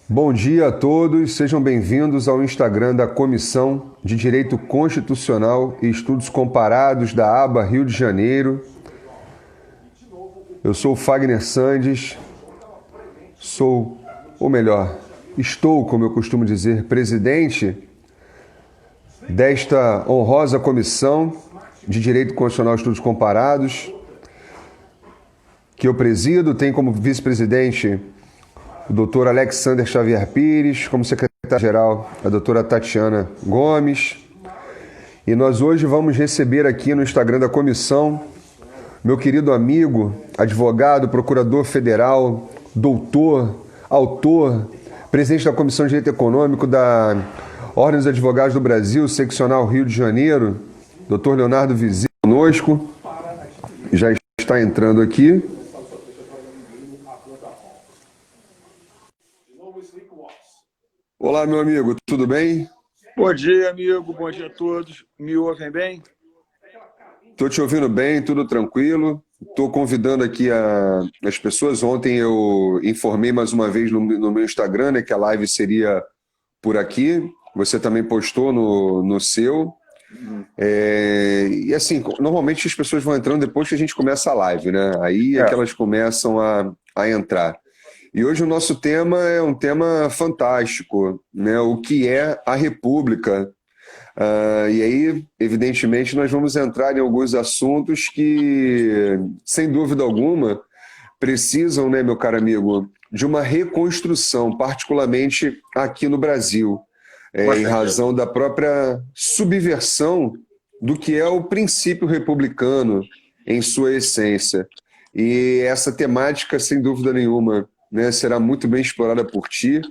Bom dia a todos, sejam bem-vindos ao Instagram da Comissão de Direito Constitucional e Estudos Comparados da aba Rio de Janeiro. Eu sou o Fagner Sandes, estou, como eu costumo dizer, presidente desta honrosa Comissão de Direito Constitucional e Estudos Comparados, que eu presido. Tem como vice-presidente o doutor Alexander Xavier Pires, como secretária-geral a doutora Tatiana Gomes. E nós hoje vamos receber aqui no Instagram da comissão meu querido amigo, advogado, procurador federal, doutor, autor, presidente da Comissão de Direito Econômico da Ordem dos Advogados do Brasil, seccional Rio de Janeiro, doutor Leonardo Vizeu, conosco, já está entrando aqui. Olá, meu amigo, tudo bem? Bom dia, amigo. Bom dia a todos. Me ouvem bem? Estou te ouvindo bem, tudo tranquilo. Estou convidando aqui as pessoas. Ontem eu informei mais uma vez no meu Instagram, né, que a live seria por aqui. Você também postou no seu. E assim, normalmente as pessoas vão entrando depois que a gente começa a live, né? Aí é que elas começam a entrar. E hoje o nosso tema é um tema fantástico, né? O que é a República? E aí, evidentemente, nós vamos entrar em alguns assuntos que, sem dúvida alguma, precisam, né, meu caro amigo, de uma reconstrução, particularmente aqui no Brasil, em razão da própria subversão do que é o princípio republicano em sua essência. E essa temática, sem dúvida nenhuma, né, será muito bem explorada por ti.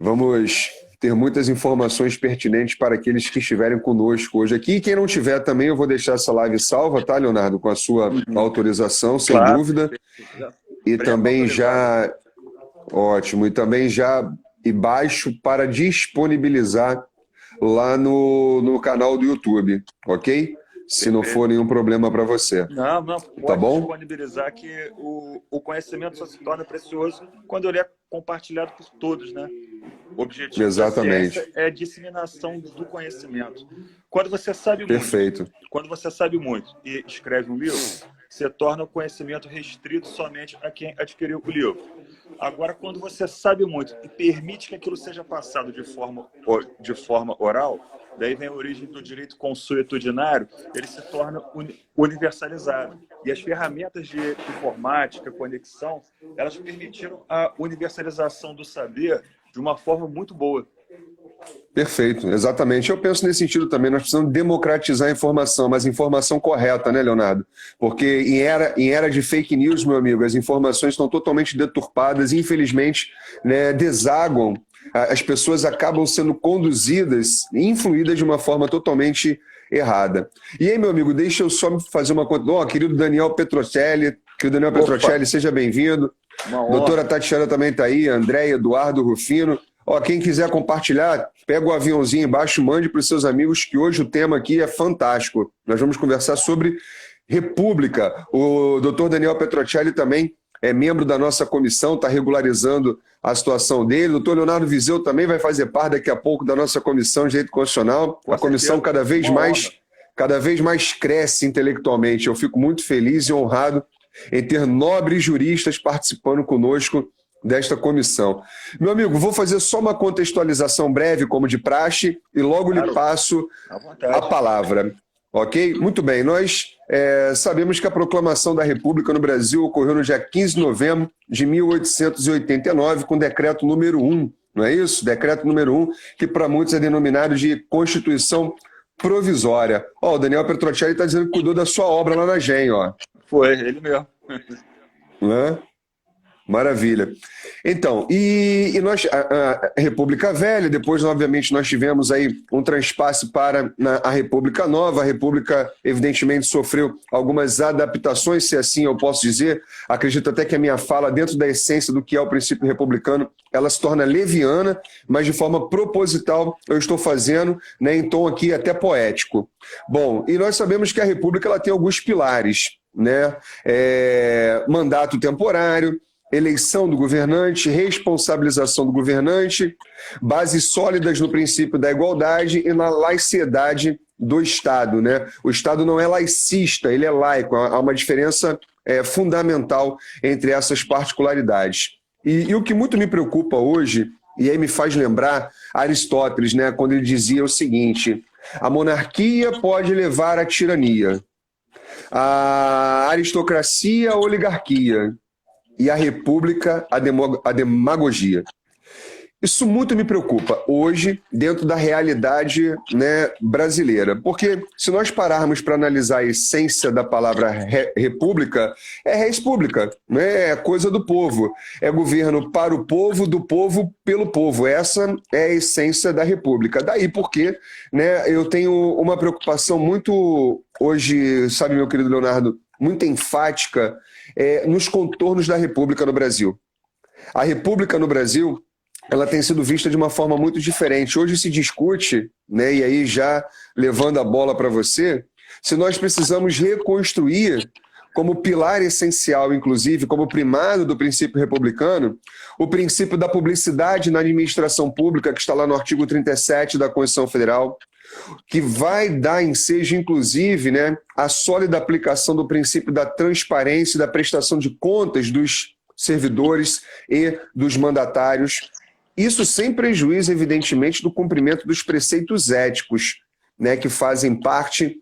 Vamos ter muitas informações pertinentes para aqueles que estiverem conosco hoje aqui. E quem não tiver também, eu vou deixar essa live salva, tá, Leonardo? Com a sua autorização, sem dúvida. E também já... Ótimo. E também já baixo para disponibilizar lá no canal do YouTube, ok? Se não for nenhum problema para você. Não, pode tá bom? Disponibilizar que o conhecimento só se torna precioso quando ele é compartilhado por todos, né? O objetivo Exatamente. da ciência é a disseminação do conhecimento. Quando você sabe Perfeito. Quando você sabe muito e escreve um livro, você torna o conhecimento restrito somente a quem adquiriu o livro. Agora, quando você sabe muito e permite que aquilo seja passado de forma oral, daí vem a origem do direito consuetudinário, ele se torna universalizado. E as ferramentas de informática, conexão, elas permitiram a universalização do saber de uma forma muito boa. Perfeito, exatamente. Eu penso nesse sentido também. Nós precisamos democratizar a informação, mas informação correta, né, Leonardo? Porque em era de fake news, meu amigo, as informações estão totalmente deturpadas e, infelizmente, né, desaguam. As pessoas acabam sendo conduzidas, influídas de uma forma totalmente errada. E aí, meu amigo, deixa eu só fazer uma conta. Querido Daniel Petrocelli, seja bem-vindo. Doutora Tatiana também está aí, André, Eduardo, Rufino. Quem quiser compartilhar, pega o aviãozinho embaixo, mande para os seus amigos, que hoje o tema aqui é fantástico. Nós vamos conversar sobre República. O doutor Daniel Petrocelli também é membro da nossa comissão, está regularizando a situação dele. O doutor Leonardo Vizeu também vai fazer parte daqui a pouco da nossa comissão de Direito Constitucional. A comissão cada vez mais cresce intelectualmente. Eu fico muito feliz e honrado em ter nobres juristas participando conosco desta comissão. Meu amigo, vou fazer só uma contextualização breve, como de praxe, e logo lhe passo a palavra. Ok? Muito bem. Nós sabemos que a proclamação da República no Brasil ocorreu no dia 15 de novembro de 1889, com o decreto número 1, não é isso? Decreto número 1, que para muitos é denominado de Constituição Provisória. O Daniel Petrocelli está dizendo que cuidou da sua obra lá na GEM, ó. Foi, ele mesmo. Né? Maravilha. Então, e nós, a República Velha, depois, obviamente, nós tivemos aí um transpasse para a República Nova. A República, evidentemente, sofreu algumas adaptações, se assim eu posso dizer. Acredito até que a minha fala, dentro da essência do que é o princípio republicano, ela se torna leviana, mas de forma proposital eu estou fazendo, né, em tom aqui até poético. Bom, e nós sabemos que a República ela tem alguns pilares. né? Mandato temporário, eleição do governante, responsabilização do governante, bases sólidas no princípio da igualdade e na laiciedade do Estado, né? O Estado não é laicista, ele é laico. Há uma diferença fundamental entre essas particularidades. E o que muito me preocupa hoje, e aí me faz lembrar Aristóteles, né, quando ele dizia o seguinte: a monarquia pode levar à tirania, a aristocracia à oligarquia e a república à demagogia. Isso muito me preocupa hoje, dentro da realidade, né, brasileira. Porque se nós pararmos para analisar a essência da palavra república, é res pública, né? É coisa do povo. É governo para o povo, do povo, pelo povo. Essa é a essência da república. Daí porque, né, eu tenho uma preocupação muito, hoje, sabe, meu querido Leonardo, muito enfática nos contornos da república no Brasil. A república no Brasil, ela tem sido vista de uma forma muito diferente. Hoje se discute, né, e aí já levando a bola para você, se nós precisamos reconstruir como pilar essencial, inclusive, como primado do princípio republicano, o princípio da publicidade na administração pública, que está lá no artigo 37 da Constituição Federal, que vai dar ensejo, inclusive, né, a sólida aplicação do princípio da transparência e da prestação de contas dos servidores e dos mandatários. Isso sem prejuízo, evidentemente, do cumprimento dos preceitos éticos, né, que fazem parte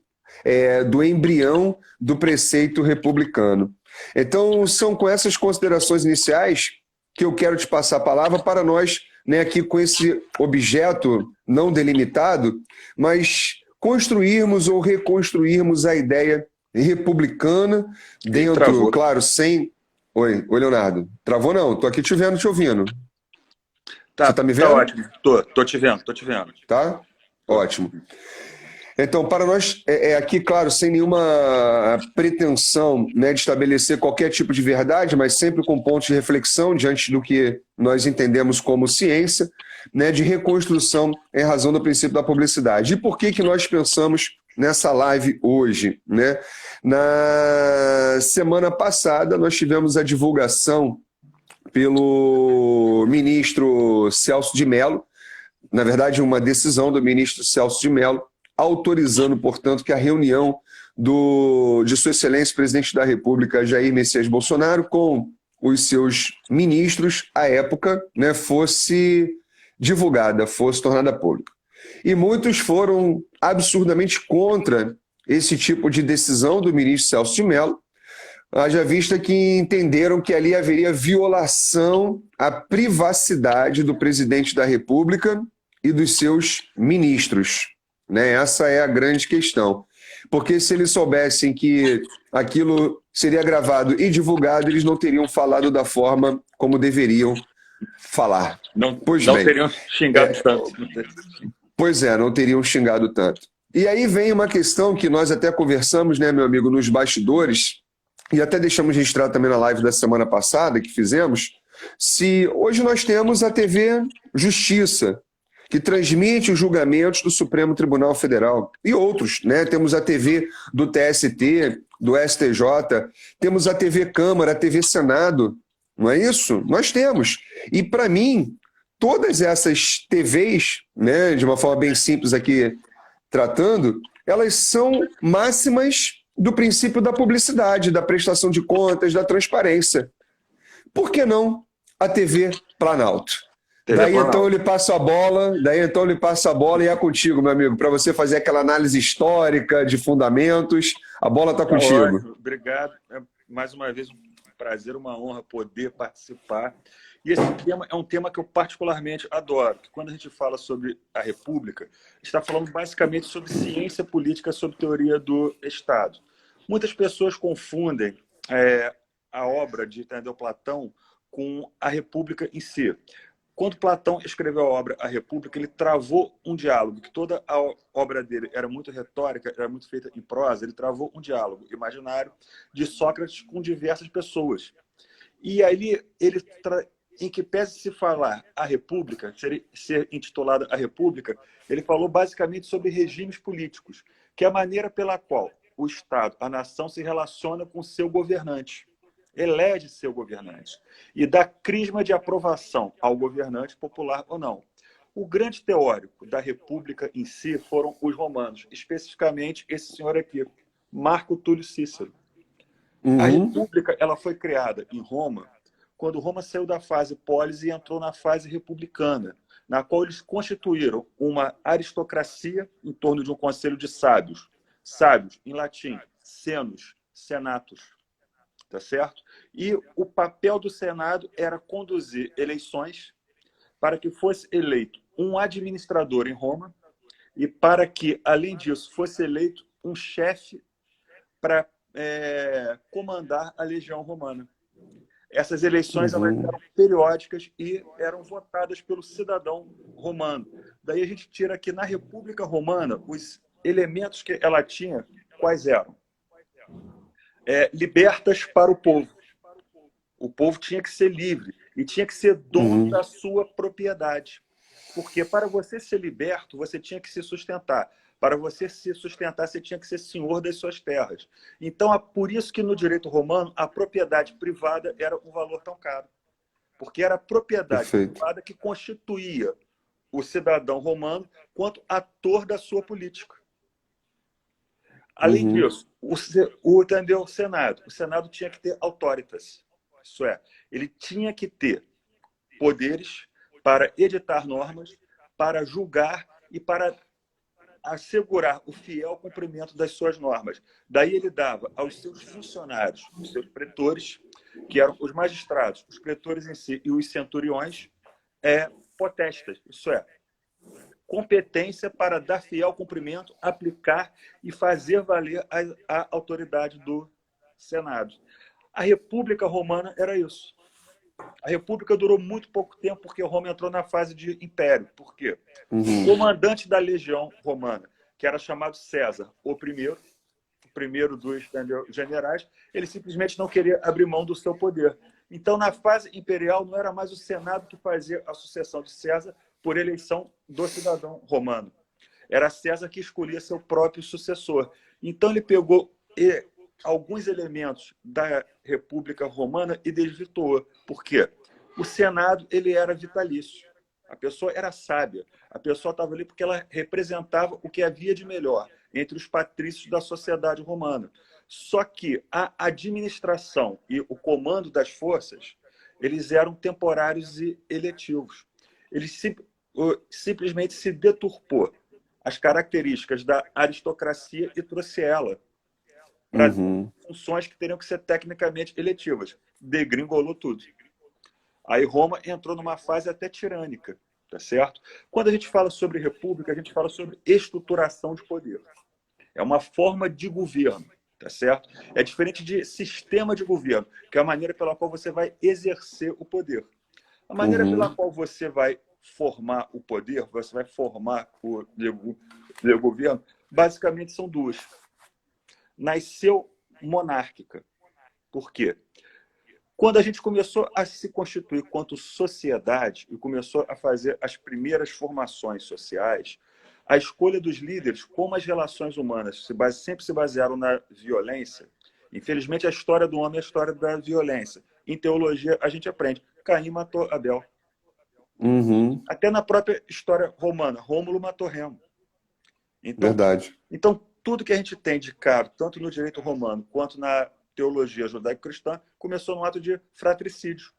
do embrião do preceito republicano. Então, são com essas considerações iniciais que eu quero te passar a palavra para nós, né, aqui com esse objeto não delimitado, mas construirmos ou reconstruirmos a ideia republicana dentro, claro, sem... Oi, Leonardo. Travou não? Estou aqui te vendo, te ouvindo. Você tá me vendo? Tá ótimo. Tô te vendo. Tá? Ótimo. Então, para nós, aqui, claro, sem nenhuma pretensão, né, de estabelecer qualquer tipo de verdade, mas sempre com pontos de reflexão diante do que nós entendemos como ciência, né, de reconstrução em razão do princípio da publicidade. E por que nós pensamos nessa live hoje, né? Na semana passada, nós tivemos a divulgação pelo ministro Celso de Mello, na verdade, uma decisão do ministro Celso de Mello, autorizando, portanto, que a reunião de Sua Excelência, Presidente da República, Jair Messias Bolsonaro, com os seus ministros, à época, né, fosse divulgada, fosse tornada pública. E muitos foram absurdamente contra esse tipo de decisão do ministro Celso de Mello, haja vista que entenderam que ali haveria violação à privacidade do presidente da República e dos seus ministros, né? Essa é a grande questão. Porque se eles soubessem que aquilo seria gravado e divulgado, eles não teriam falado da forma como deveriam falar. Não teriam xingado tanto. Pois é, não teriam xingado tanto. E aí vem uma questão que nós até conversamos, né, meu amigo, nos bastidores, e até deixamos registrar também na live da semana passada que fizemos, se hoje nós temos a TV Justiça, que transmite os julgamentos do Supremo Tribunal Federal, e outros, né? Temos a TV do TST, do STJ, temos a TV Câmara, a TV Senado, não é isso? Nós temos. E, para mim, todas essas TVs, né, de uma forma bem simples aqui tratando, elas são máximas do princípio da publicidade, da prestação de contas, da transparência. Por que não a TV Planalto? Daí então eu lhe passo a bola, e é contigo, meu amigo, para você fazer aquela análise histórica de fundamentos. A bola está contigo. Ótimo. Obrigado. Mais uma vez, um prazer, uma honra poder participar. E esse tema é um tema que eu particularmente adoro. Quando a gente fala sobre a República, está falando basicamente sobre ciência política, sobre teoria do Estado. Muitas pessoas confundem a obra de Platão com a República em si. Quando Platão escreveu a obra A República, ele travou um diálogo, que toda a obra dele era muito retórica, era muito feita em prosa, ele travou um diálogo imaginário de Sócrates com diversas pessoas. E aí, em que pese se falar a República, ser intitulada a República, ele falou basicamente sobre regimes políticos, que é a maneira pela qual o Estado, a nação, se relaciona com seu governante, elege seu governante e dá crisma de aprovação ao governante, popular ou não. O grande teórico da República em si foram os romanos, especificamente esse senhor aqui, Marco Túlio Cícero. A República ela foi criada em Roma quando Roma saiu da fase polis e entrou na fase republicana, na qual eles constituíram uma aristocracia em torno de um conselho de sábios. Sábios, em latim, senos, senatus, tá certo? E o papel do Senado era conduzir eleições para que fosse eleito um administrador em Roma e para que, além disso, fosse eleito um chefe para comandar a legião romana. Essas eleições elas eram periódicas e eram votadas pelo cidadão romano. Daí a gente tira aqui na República Romana os elementos que ela tinha, quais eram? Libertas para o povo. O povo tinha que ser livre e tinha que ser dono da sua propriedade. Porque para você ser liberto, você tinha que se sustentar. Para você se sustentar, você tinha que ser senhor das suas terras. Então, é por isso que no direito romano, a propriedade privada era um valor tão caro. Porque era a propriedade privada que constituía o cidadão romano quanto ator da sua política. Além disso, entendeu? O Senado tinha que ter autoritas. Isso é, ele tinha que ter poderes para editar normas, para julgar e para assegurar o fiel cumprimento das suas normas. Daí ele dava aos seus funcionários, os seus pretores, que eram os magistrados, os pretores em si e os centuriões, potestas, isso é, competência para dar fiel cumprimento, aplicar e fazer valer a autoridade do Senado. A República Romana era isso. A República durou muito pouco tempo porque Roma entrou na fase de império. Por quê? O comandante da legião romana, que era chamado César, o primeiro dos generais, ele simplesmente não queria abrir mão do seu poder. Então, na fase imperial, não era mais o Senado que fazia a sucessão de César por eleição do cidadão romano. Era César que escolhia seu próprio sucessor. Então, ele pegou alguns elementos da República Romana e desvirtuou. Por quê? O Senado ele era vitalício. A pessoa era sábia. A pessoa estava ali porque ela representava o que havia de melhor entre os patrícios da sociedade romana. Só que a administração e o comando das forças, eles eram temporários e eletivos. Ele simplesmente se deturpou as características da aristocracia e trouxe ela para funções que teriam que ser tecnicamente eletivas. Degringolou tudo. Aí Roma entrou numa fase até tirânica, tá certo? Quando a gente fala sobre república, a gente fala sobre estruturação de poder. É uma forma de governo, tá certo? É diferente de sistema de governo, que é a maneira pela qual você vai exercer o poder. A maneira pela qual você vai formar o poder, você vai formar o governo, basicamente são duas. Nasceu monárquica. Por quê? Quando a gente começou a se constituir quanto sociedade e começou a fazer as primeiras formações sociais, a escolha dos líderes, como as relações humanas sempre se basearam na violência, infelizmente a história do homem é a história da violência. Em teologia, a gente aprende. Caim matou Abel. Até na própria história romana, Rômulo matou Remo. Então, verdade. Então, tudo que a gente tem de caro, tanto no direito romano quanto na teologia judaico-cristã, começou no ato de fratricídio.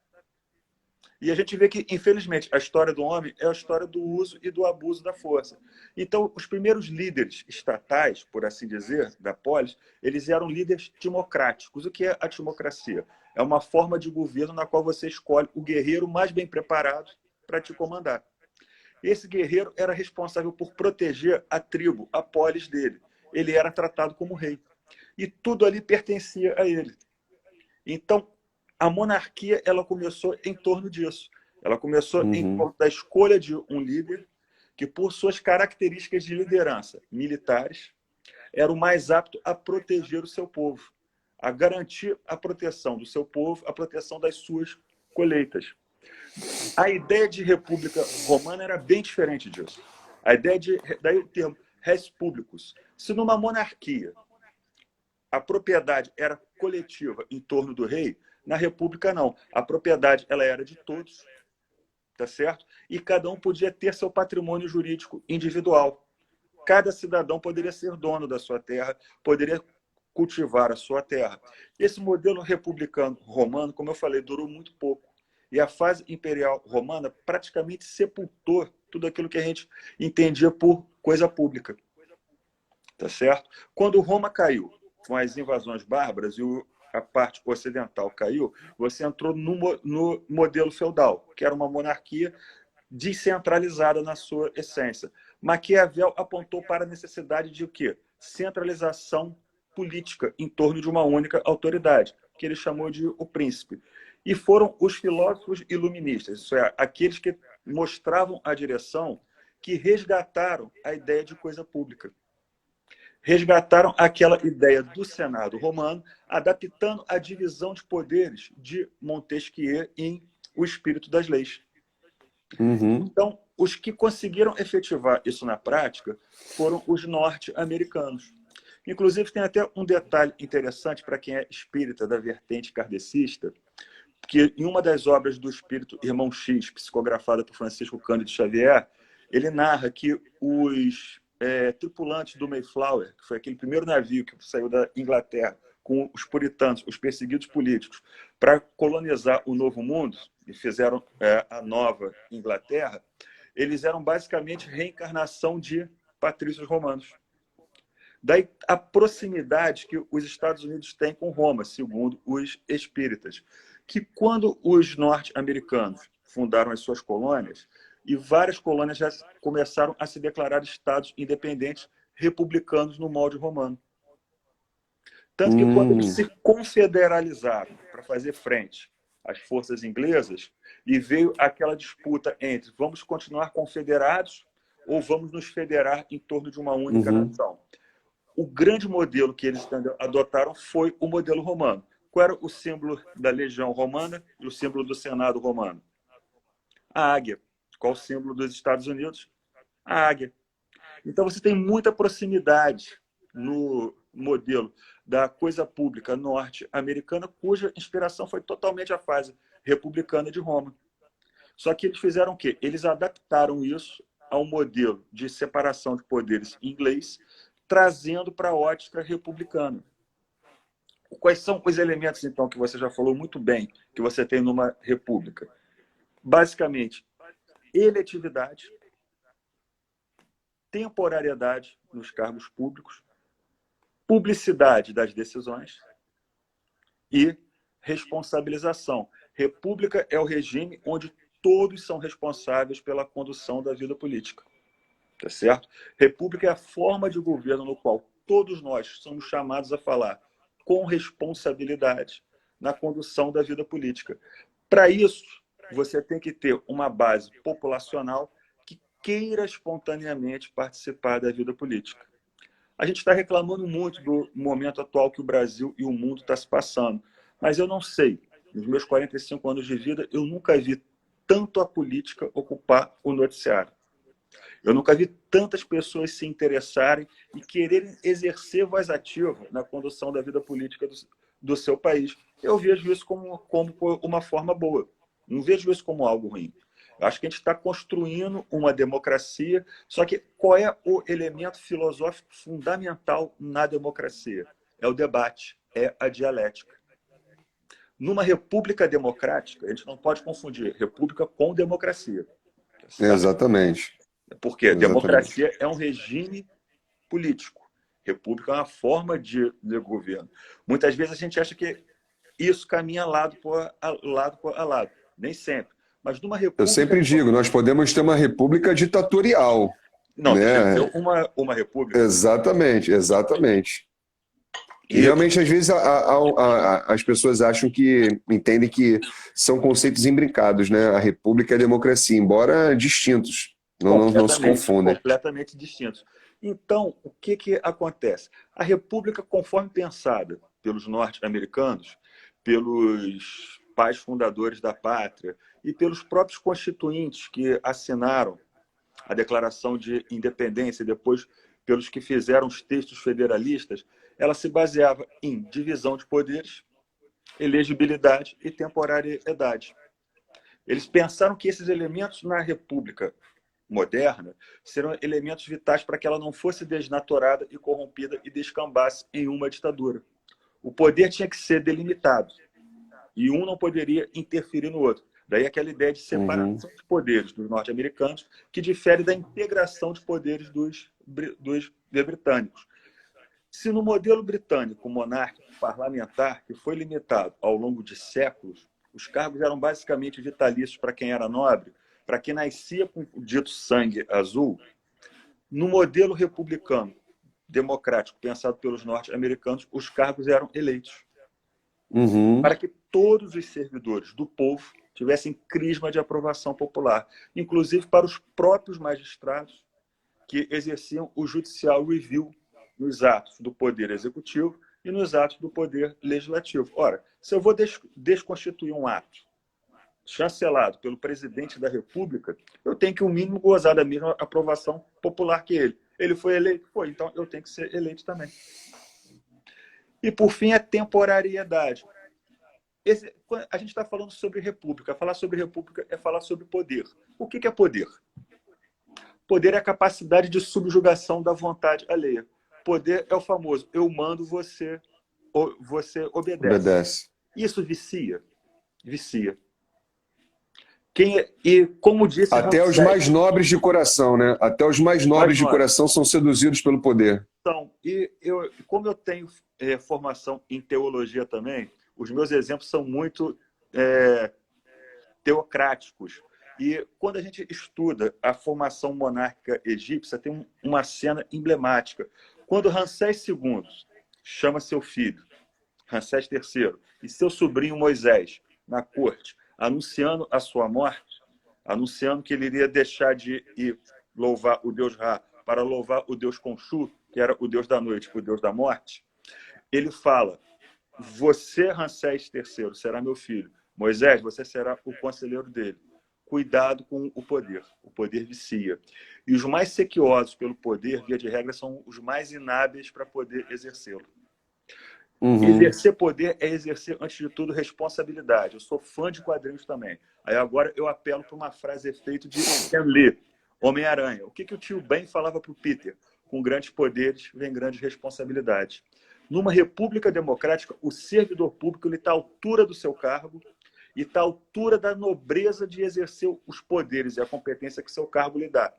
E a gente vê que, infelizmente, a história do homem é a história do uso e do abuso da força. Então, os primeiros líderes estatais, por assim dizer, da polis, eles eram líderes timocráticos. O que é a timocracia? É uma forma de governo na qual você escolhe o guerreiro mais bem preparado para te comandar. Esse guerreiro era responsável por proteger a tribo, a polis dele. Ele era tratado como rei. E tudo ali pertencia a ele. Então, a monarquia ela começou em torno disso. Ela começou em torno da escolha de um líder que, por suas características de liderança militares, era o mais apto a proteger o seu povo, a garantir a proteção do seu povo, a proteção das suas colheitas. A ideia de república romana era bem diferente disso. A ideia daí o termo res publicus. Se numa monarquia a propriedade era coletiva em torno do rei, na República não. A propriedade ela era de todos, tá certo? E cada um podia ter seu patrimônio jurídico individual. Cada cidadão poderia ser dono da sua terra, poderia cultivar a sua terra. Esse modelo republicano romano, como eu falei, durou muito pouco. E a fase imperial romana praticamente sepultou tudo aquilo que a gente entendia por coisa pública. Tá certo? Quando Roma caiu, com as invasões bárbaras e a parte ocidental caiu, você entrou no modelo feudal, que era uma monarquia descentralizada na sua essência. Maquiavel apontou para a necessidade de o quê? Centralização política em torno de uma única autoridade, que ele chamou de o príncipe. E foram os filósofos iluministas, isso é, aqueles que mostravam a direção, que resgataram a ideia de coisa pública. Resgataram aquela ideia do Senado romano, adaptando a divisão de poderes de Montesquieu em O Espírito das Leis. Uhum. Então, os que conseguiram efetivar isso na prática foram os norte-americanos. Inclusive, tem até um detalhe interessante para quem é espírita da vertente kardecista, que em uma das obras do Espírito Irmão X, psicografada por Francisco Cândido Xavier, ele narra que os tripulantes do Mayflower, que foi aquele primeiro navio que saiu da Inglaterra com os puritanos, os perseguidos políticos, para colonizar o Novo Mundo, e fizeram a Nova Inglaterra, eles eram basicamente reencarnação de patrícios romanos. Daí a proximidade que os Estados Unidos têm com Roma, segundo os espíritas, que quando os norte-americanos fundaram as suas colônias, e várias colônias já começaram a se declarar estados independentes republicanos no molde romano. Tanto que quando eles se confederalizaram para fazer frente às forças inglesas, e veio aquela disputa entre vamos continuar confederados ou vamos nos federar em torno de uma única nação. O grande modelo que eles adotaram foi o modelo romano. Qual era o símbolo da legião romana e o símbolo do Senado romano? A águia. Qual o símbolo dos Estados Unidos? A águia. Então você tem muita proximidade no modelo da coisa pública norte-americana, cuja inspiração foi totalmente a fase republicana de Roma. Só que eles fizeram o quê? Eles adaptaram isso ao modelo de separação de poderes inglês, trazendo para a ótica republicana. Quais são os elementos, então, que você já falou muito bem, que você tem numa república? Basicamente, eletividade, temporariedade nos cargos públicos, publicidade das decisões e responsabilização. República é o regime onde todos são responsáveis pela condução da vida política. Tá certo? República é a forma de governo no qual todos nós somos chamados a falar com responsabilidade na condução da vida política. Para isso, você tem que ter uma base populacional que queira espontaneamente participar da vida política. A gente está reclamando muito do momento atual que o Brasil e o mundo está se passando, mas eu não sei, nos meus 45 anos de vida, eu nunca vi tanto a política ocupar o noticiário. Eu nunca vi tantas pessoas se interessarem e quererem exercer voz ativa na condução da vida política do seu país. Eu vejo isso como uma forma boa. Não vejo isso como algo ruim. Eu acho que a gente está construindo uma democracia, só que qual é o elemento filosófico fundamental na democracia? É o debate, é a dialética. Numa república democrática, a gente não pode confundir república com democracia. Certo? Exatamente. Porque a democracia é um regime político. República é uma forma de governo. Muitas vezes a gente acha que isso caminha lado a lado. Nem sempre. Mas numa república... Eu sempre digo, nós podemos ter uma república ditatorial. Não, né? deixa eu ter uma república. Exatamente, exatamente. E realmente, às vezes, as pessoas entendem que são conceitos imbrincados, né? A república e a democracia, embora distintos. Não se confundem. Completamente distintos. Então, o que acontece? A república, conforme pensada pelos norte-americanos, pelos pais fundadores da pátria e pelos próprios constituintes que assinaram a Declaração de Independência e depois pelos que fizeram os textos federalistas, ela se baseava em divisão de poderes, elegibilidade e temporariedade. Eles pensaram que esses elementos na República moderna serão elementos vitais para que ela não fosse desnaturada e corrompida e descambasse em uma ditadura. O poder tinha que ser delimitado e um não poderia interferir no outro. Daí aquela ideia de separação de poderes dos norte-americanos, que difere da integração de poderes dos britânicos. Se no modelo britânico monárquico parlamentar, que foi limitado ao longo de séculos, os cargos eram basicamente vitalícios para quem era nobre, para quem nascia com o dito sangue azul, no modelo republicano democrático pensado pelos norte-americanos, os cargos eram eleitos. Para que todos os servidores do povo tivessem crisma de aprovação popular, inclusive para os próprios magistrados que exerciam o judicial review nos atos do poder executivo e nos atos do poder legislativo. Ora, se eu vou desconstituir um ato chancelado pelo presidente da República, eu tenho que, o mínimo, gozar da mesma aprovação popular que ele. Ele foi eleito? Foi, então eu tenho que ser eleito também. E, por fim, a temporariedade. A gente está falando sobre república. Falar sobre república é falar sobre poder. O que é poder? Poder é a capacidade de subjugação da vontade alheia. Poder é o famoso, eu mando, você obedece. Isso vicia? Vicia. E como disse... Até os mais nobres de coração, né? Até os mais nobres de coração são seduzidos pelo poder. Então, como eu tenho formação em teologia também, os meus exemplos são muito teocráticos. E quando a gente estuda a formação monárquica egípcia, tem uma cena emblemática. Quando Ramsés II chama seu filho, Ramsés III, e seu sobrinho Moisés na corte, anunciando a sua morte, anunciando que ele iria deixar de ir louvar o deus Ra para louvar o deus Khonshu, que era o deus da noite, o deus da morte, ele fala: você, Ramsés III, será meu filho. Moisés, você será o conselheiro dele. Cuidado com o poder vicia. E os mais sequiosos pelo poder, via de regra, são os mais inábeis para poder exercê-lo. Exercer poder é exercer, antes de tudo, responsabilidade. Eu sou fã de quadrinhos também. Aí agora eu apelo para uma frase efeito de Stan Lee, Homem-Aranha. O que o tio Ben falava para o Peter? Com grandes poderes vem grandes responsabilidades. Numa república democrática, o servidor público está à altura do seu cargo e está à altura da nobreza de exercer os poderes e a competência que seu cargo lhe dá.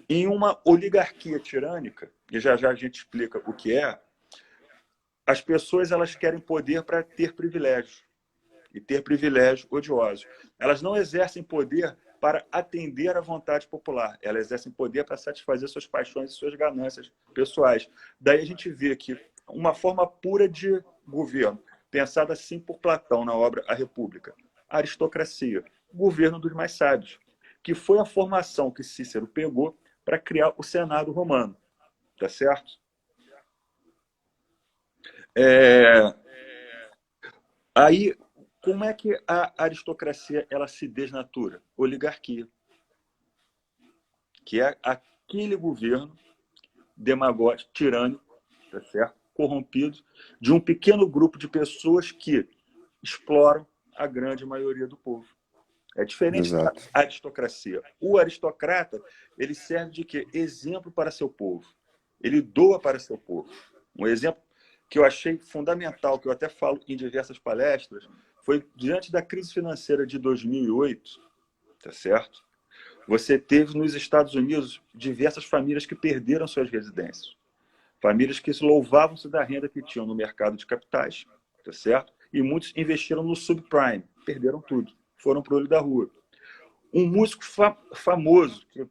Em uma oligarquia tirânica, e já a gente explica o que é, as pessoas elas querem poder para ter privilégios, e ter privilégios odiosos. Elas não exercem poder para atender à vontade popular, elas exercem poder para satisfazer suas paixões e suas ganâncias pessoais. Daí a gente vê que uma forma pura de governo, pensada assim por Platão na obra A República, a aristocracia, o governo dos mais sábios, que foi a formação que Cícero pegou para criar o Senado romano. Tá certo? Aí, como é que a aristocracia ela se desnatura? Oligarquia, que é aquele governo demagógico, tirânico, tá certo? Corrompido, de um pequeno grupo de pessoas que exploram a grande maioria do povo. É diferente da aristocracia. O aristocrata, ele serve de quê? Exemplo para seu povo. Ele doa para seu povo. Um exemplo que eu achei fundamental, que eu até falo em diversas palestras, foi diante da crise financeira de 2008, tá certo? Você teve nos Estados Unidos diversas famílias que perderam suas residências. Famílias que louvavam-se da renda que tinham no mercado de capitais, tá certo? E muitos investiram no subprime, perderam tudo, foram para o olho da rua. Um músico famoso, que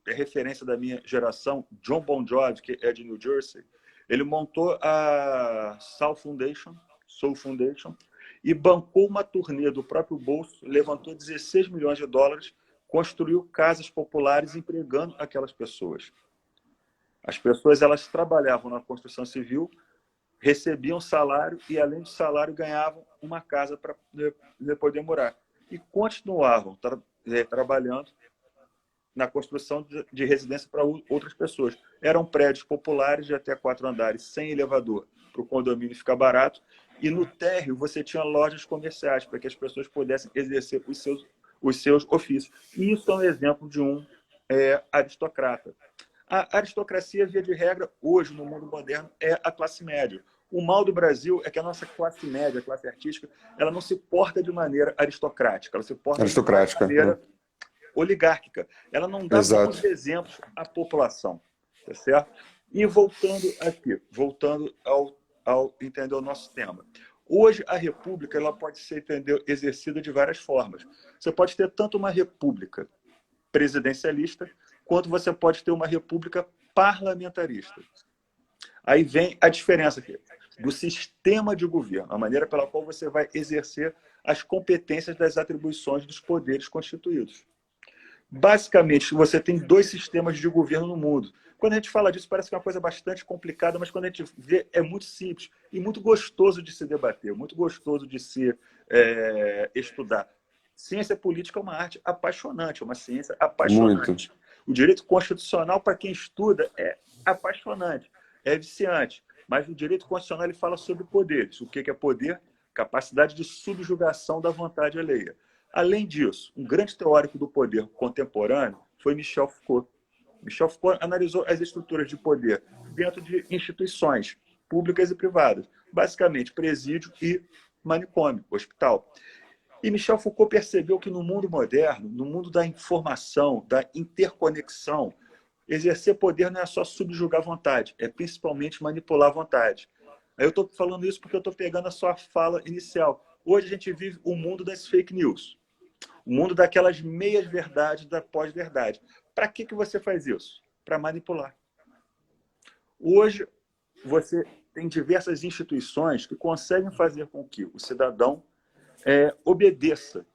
é referência da minha geração, John Bon Jovi, que é de New Jersey, ele montou a Soul Foundation, e bancou uma turnê do próprio bolso, levantou 16 milhões de dólares, construiu casas populares empregando aquelas pessoas. As pessoas elas trabalhavam na construção civil, recebiam salário e, além do salário, ganhavam uma casa para poder morar. E continuavam trabalhando na construção de residência para outras pessoas. Eram prédios populares de até 4 andares, sem elevador, para o condomínio ficar barato. E no térreo você tinha lojas comerciais para que as pessoas pudessem exercer os seus ofícios. E isso é um exemplo de um aristocrata. A aristocracia, via de regra, hoje, no mundo moderno, é a classe média. O mal do Brasil é que a nossa classe média, a classe artística, ela não se porta de maneira aristocrática, ela se porta de maneira oligárquica. Ela não dá bons exemplos à população, tá certo? E voltando aqui, voltando ao entender o nosso tema. Hoje, a república ela pode ser exercida de várias formas. Você pode ter tanto uma república presidencialista, quanto você pode ter uma república parlamentarista. Aí vem a diferença aqui, do sistema de governo, a maneira pela qual você vai exercer as competências das atribuições dos poderes constituídos. Basicamente, você tem 2 sistemas de governo no mundo. Quando a gente fala disso, parece que é uma coisa bastante complicada, mas quando a gente vê, é muito simples e muito gostoso de se debater, muito gostoso de se estudar. Ciência política é uma arte apaixonante, é uma ciência apaixonante. Muito. O direito constitucional, para quem estuda, é apaixonante, é viciante. Mas o direito constitucional ele fala sobre poderes. O que é poder? Capacidade de subjugação da vontade alheia. Além disso, um grande teórico do poder contemporâneo foi Michel Foucault. Michel Foucault analisou as estruturas de poder dentro de instituições públicas e privadas, basicamente presídio e manicômio, hospital. E Michel Foucault percebeu que no mundo moderno, no mundo da informação, da interconexão, exercer poder não é só subjugar a vontade, é principalmente manipular a vontade. Aí eu estou falando isso porque eu estou pegando a sua fala inicial. Hoje a gente vive o mundo das fake news, o mundo daquelas meias-verdades, da pós-verdade. Para que você faz isso? Para manipular. Hoje você tem diversas instituições que conseguem fazer com que o cidadão obedeça,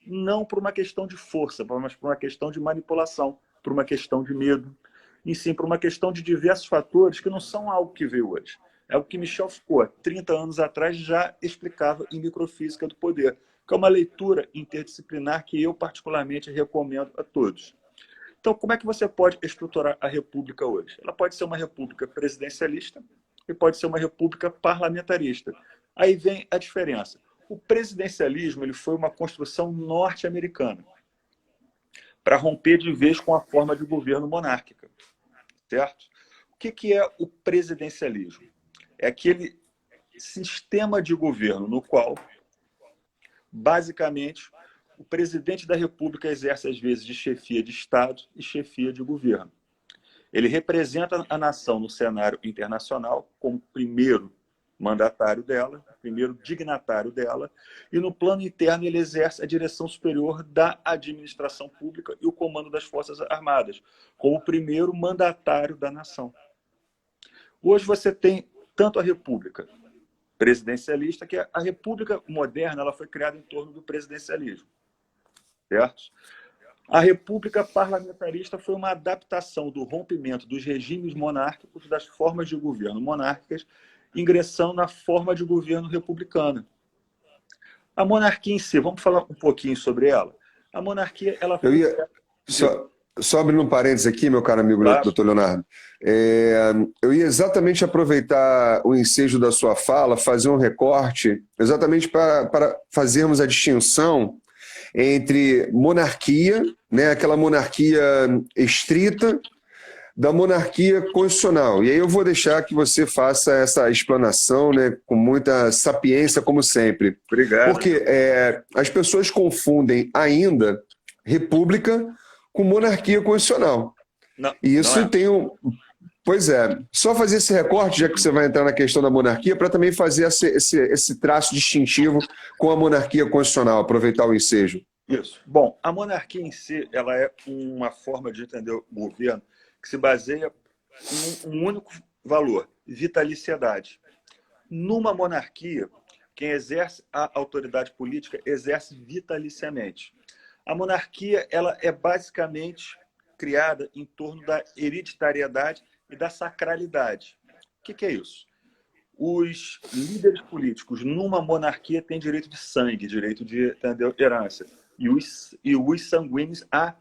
não por uma questão de força, mas por uma questão de manipulação, por uma questão de medo, e sim por uma questão de diversos fatores que não são algo que veio hoje. É o que Michel Foucault, 30 anos atrás, já explicava em Microfísica do Poder, que é uma leitura interdisciplinar que eu particularmente recomendo a todos. Então, como é que você pode estruturar a república hoje? Ela pode ser uma república presidencialista e pode ser uma república parlamentarista. Aí vem a diferença. O presidencialismo ele foi uma construção norte-americana para romper de vez com a forma de governo monárquica, certo? O que é o presidencialismo? É aquele sistema de governo no qual, basicamente, o presidente da República exerce, às vezes, de chefia de Estado e chefia de governo. Ele representa a nação no cenário internacional como primeiro mandatário dela, primeiro dignatário dela, e no plano interno ele exerce a direção superior da administração pública e o comando das Forças Armadas, como primeiro mandatário da nação. Hoje você tem tanto a República presidencialista, que a República moderna ela foi criada em torno do presidencialismo, certo? A República parlamentarista foi uma adaptação do rompimento dos regimes monárquicos, das formas de governo monárquicas, ingressando na forma de governo republicana. A monarquia em si, vamos falar um pouquinho sobre ela? A monarquia, ela foi... Só abrindo um parênteses aqui, meu caro amigo, claro. Doutor Leonardo. Eu ia exatamente aproveitar o ensejo da sua fala, fazer um recorte, exatamente para fazermos a distinção entre monarquia, né, aquela monarquia estrita, da monarquia constitucional. E aí eu vou deixar que você faça essa explanação, né, com muita sapiência, como sempre. Obrigado. Porque as pessoas confundem ainda república com monarquia constitucional. Não, e isso não é. tem um... Pois é. Só fazer esse recorte, já que você vai entrar na questão da monarquia, para também fazer esse traço distintivo com a monarquia constitucional, aproveitar o ensejo. Isso. Bom, a monarquia em si, ela é uma forma de entender o governo que se baseia em um único valor, vitaliciedade. Numa monarquia, quem exerce a autoridade política exerce vitaliciamente. A monarquia ela é basicamente criada em torno da hereditariedade e da sacralidade. O que é isso? Os líderes políticos numa monarquia têm direito de sangue, direito de herança. E os sanguíneos a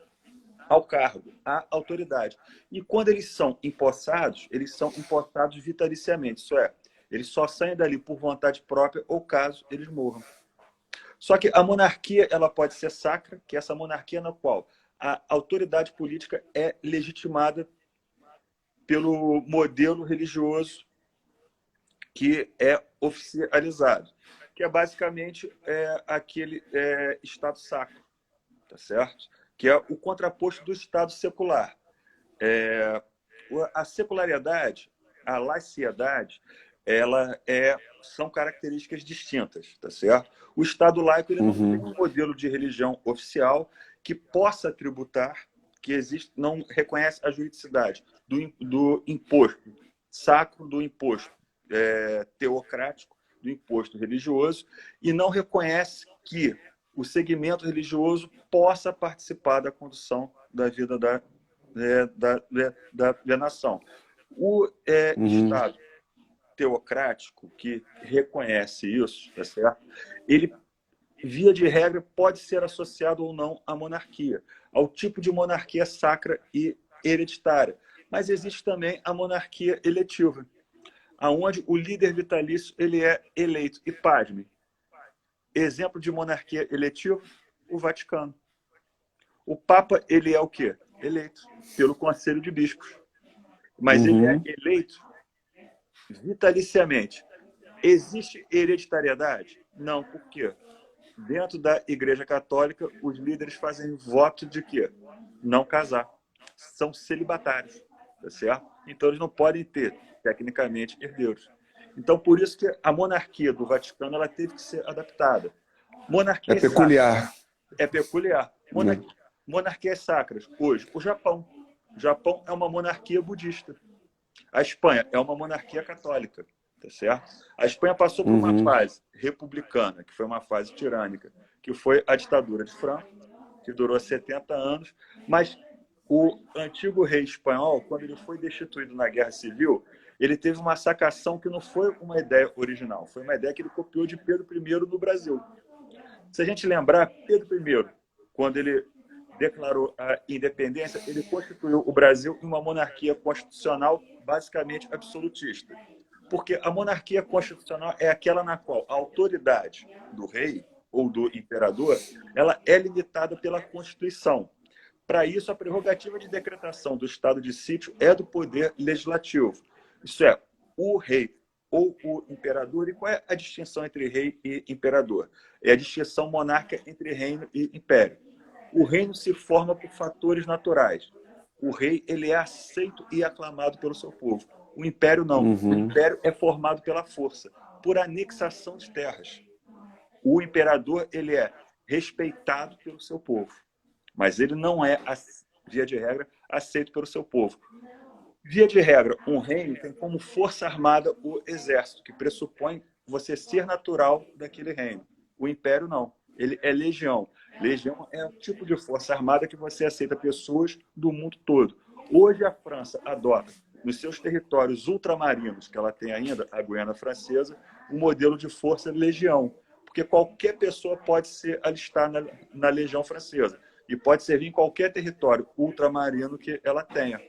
ao cargo, à autoridade. E quando eles são empossados vitaliciamente. Isso é, eles só saem dali por vontade própria ou caso eles morram. Só que a monarquia ela pode ser sacra, que é essa monarquia na qual a autoridade política é legitimada pelo modelo religioso que é oficializado, que é basicamente aquele Estado sacro, tá certo? Que é o contraposto do Estado secular. A secularidade, a laiciedade, são características distintas, tá certo? O Estado laico ele não tem um modelo de religião oficial que possa tributar, que existe, não reconhece a juridicidade do imposto sacro, do imposto teocrático, do imposto religioso, e não reconhece que o segmento religioso possa participar da condução da vida da nação. O Estado teocrático que reconhece isso, tá certo? Ele, via de regra, pode ser associado ou não à monarquia, ao tipo de monarquia sacra e hereditária. Mas existe também a monarquia eletiva, aonde o líder vitalício ele é eleito. E pasme, exemplo de monarquia eletiva, o Vaticano. O Papa ele é o quê? Eleito pelo Conselho de Bispos. Mas ele é eleito vitaliciamente. Existe hereditariedade? Não, por quê? Dentro da Igreja Católica, os líderes fazem voto de quê? Não casar. São celibatários, tá certo? Então, eles não podem ter, tecnicamente, herdeiros. Então, por isso que a monarquia do Vaticano ela teve que ser adaptada. Monarquias peculiar. É peculiar. Monarquias sacras. Hoje, o Japão. O Japão é uma monarquia budista. A Espanha é uma monarquia católica, tá certo? A Espanha passou por uma fase republicana, que foi uma fase tirânica, que foi a ditadura de Franco, que durou 70 anos, mas o antigo rei espanhol, quando ele foi destituído na Guerra Civil, ele teve uma sacação que não foi uma ideia original, foi uma ideia que ele copiou de Pedro I no Brasil. Se a gente lembrar, Pedro I, quando ele declarou a independência, ele constituiu o Brasil em uma monarquia constitucional basicamente absolutista. Porque a monarquia constitucional é aquela na qual a autoridade do rei ou do imperador ela é limitada pela Constituição. Para isso, a prerrogativa de decretação do estado de sítio é do poder legislativo. Isso é, o rei ou o imperador. E qual é a distinção entre rei e imperador? É a distinção monárquica entre reino e império. O reino se forma por fatores naturais. O rei ele é aceito e aclamado pelo seu povo. O império não. O império é formado pela força, por anexação de terras. O imperador ele é respeitado pelo seu povo, mas ele não é, via de regra, aceito pelo seu povo. Via de regra, um reino tem como força armada o exército, que pressupõe você ser natural daquele reino. O império não. Ele é legião. Legião é o tipo de força armada que você aceita pessoas do mundo todo. Hoje a França adota, nos seus territórios ultramarinos, que ela tem ainda, a Guiana Francesa, um modelo de força legião. Porque qualquer pessoa pode se alistar na Legião Francesa e pode servir em qualquer território ultramarino que ela tenha.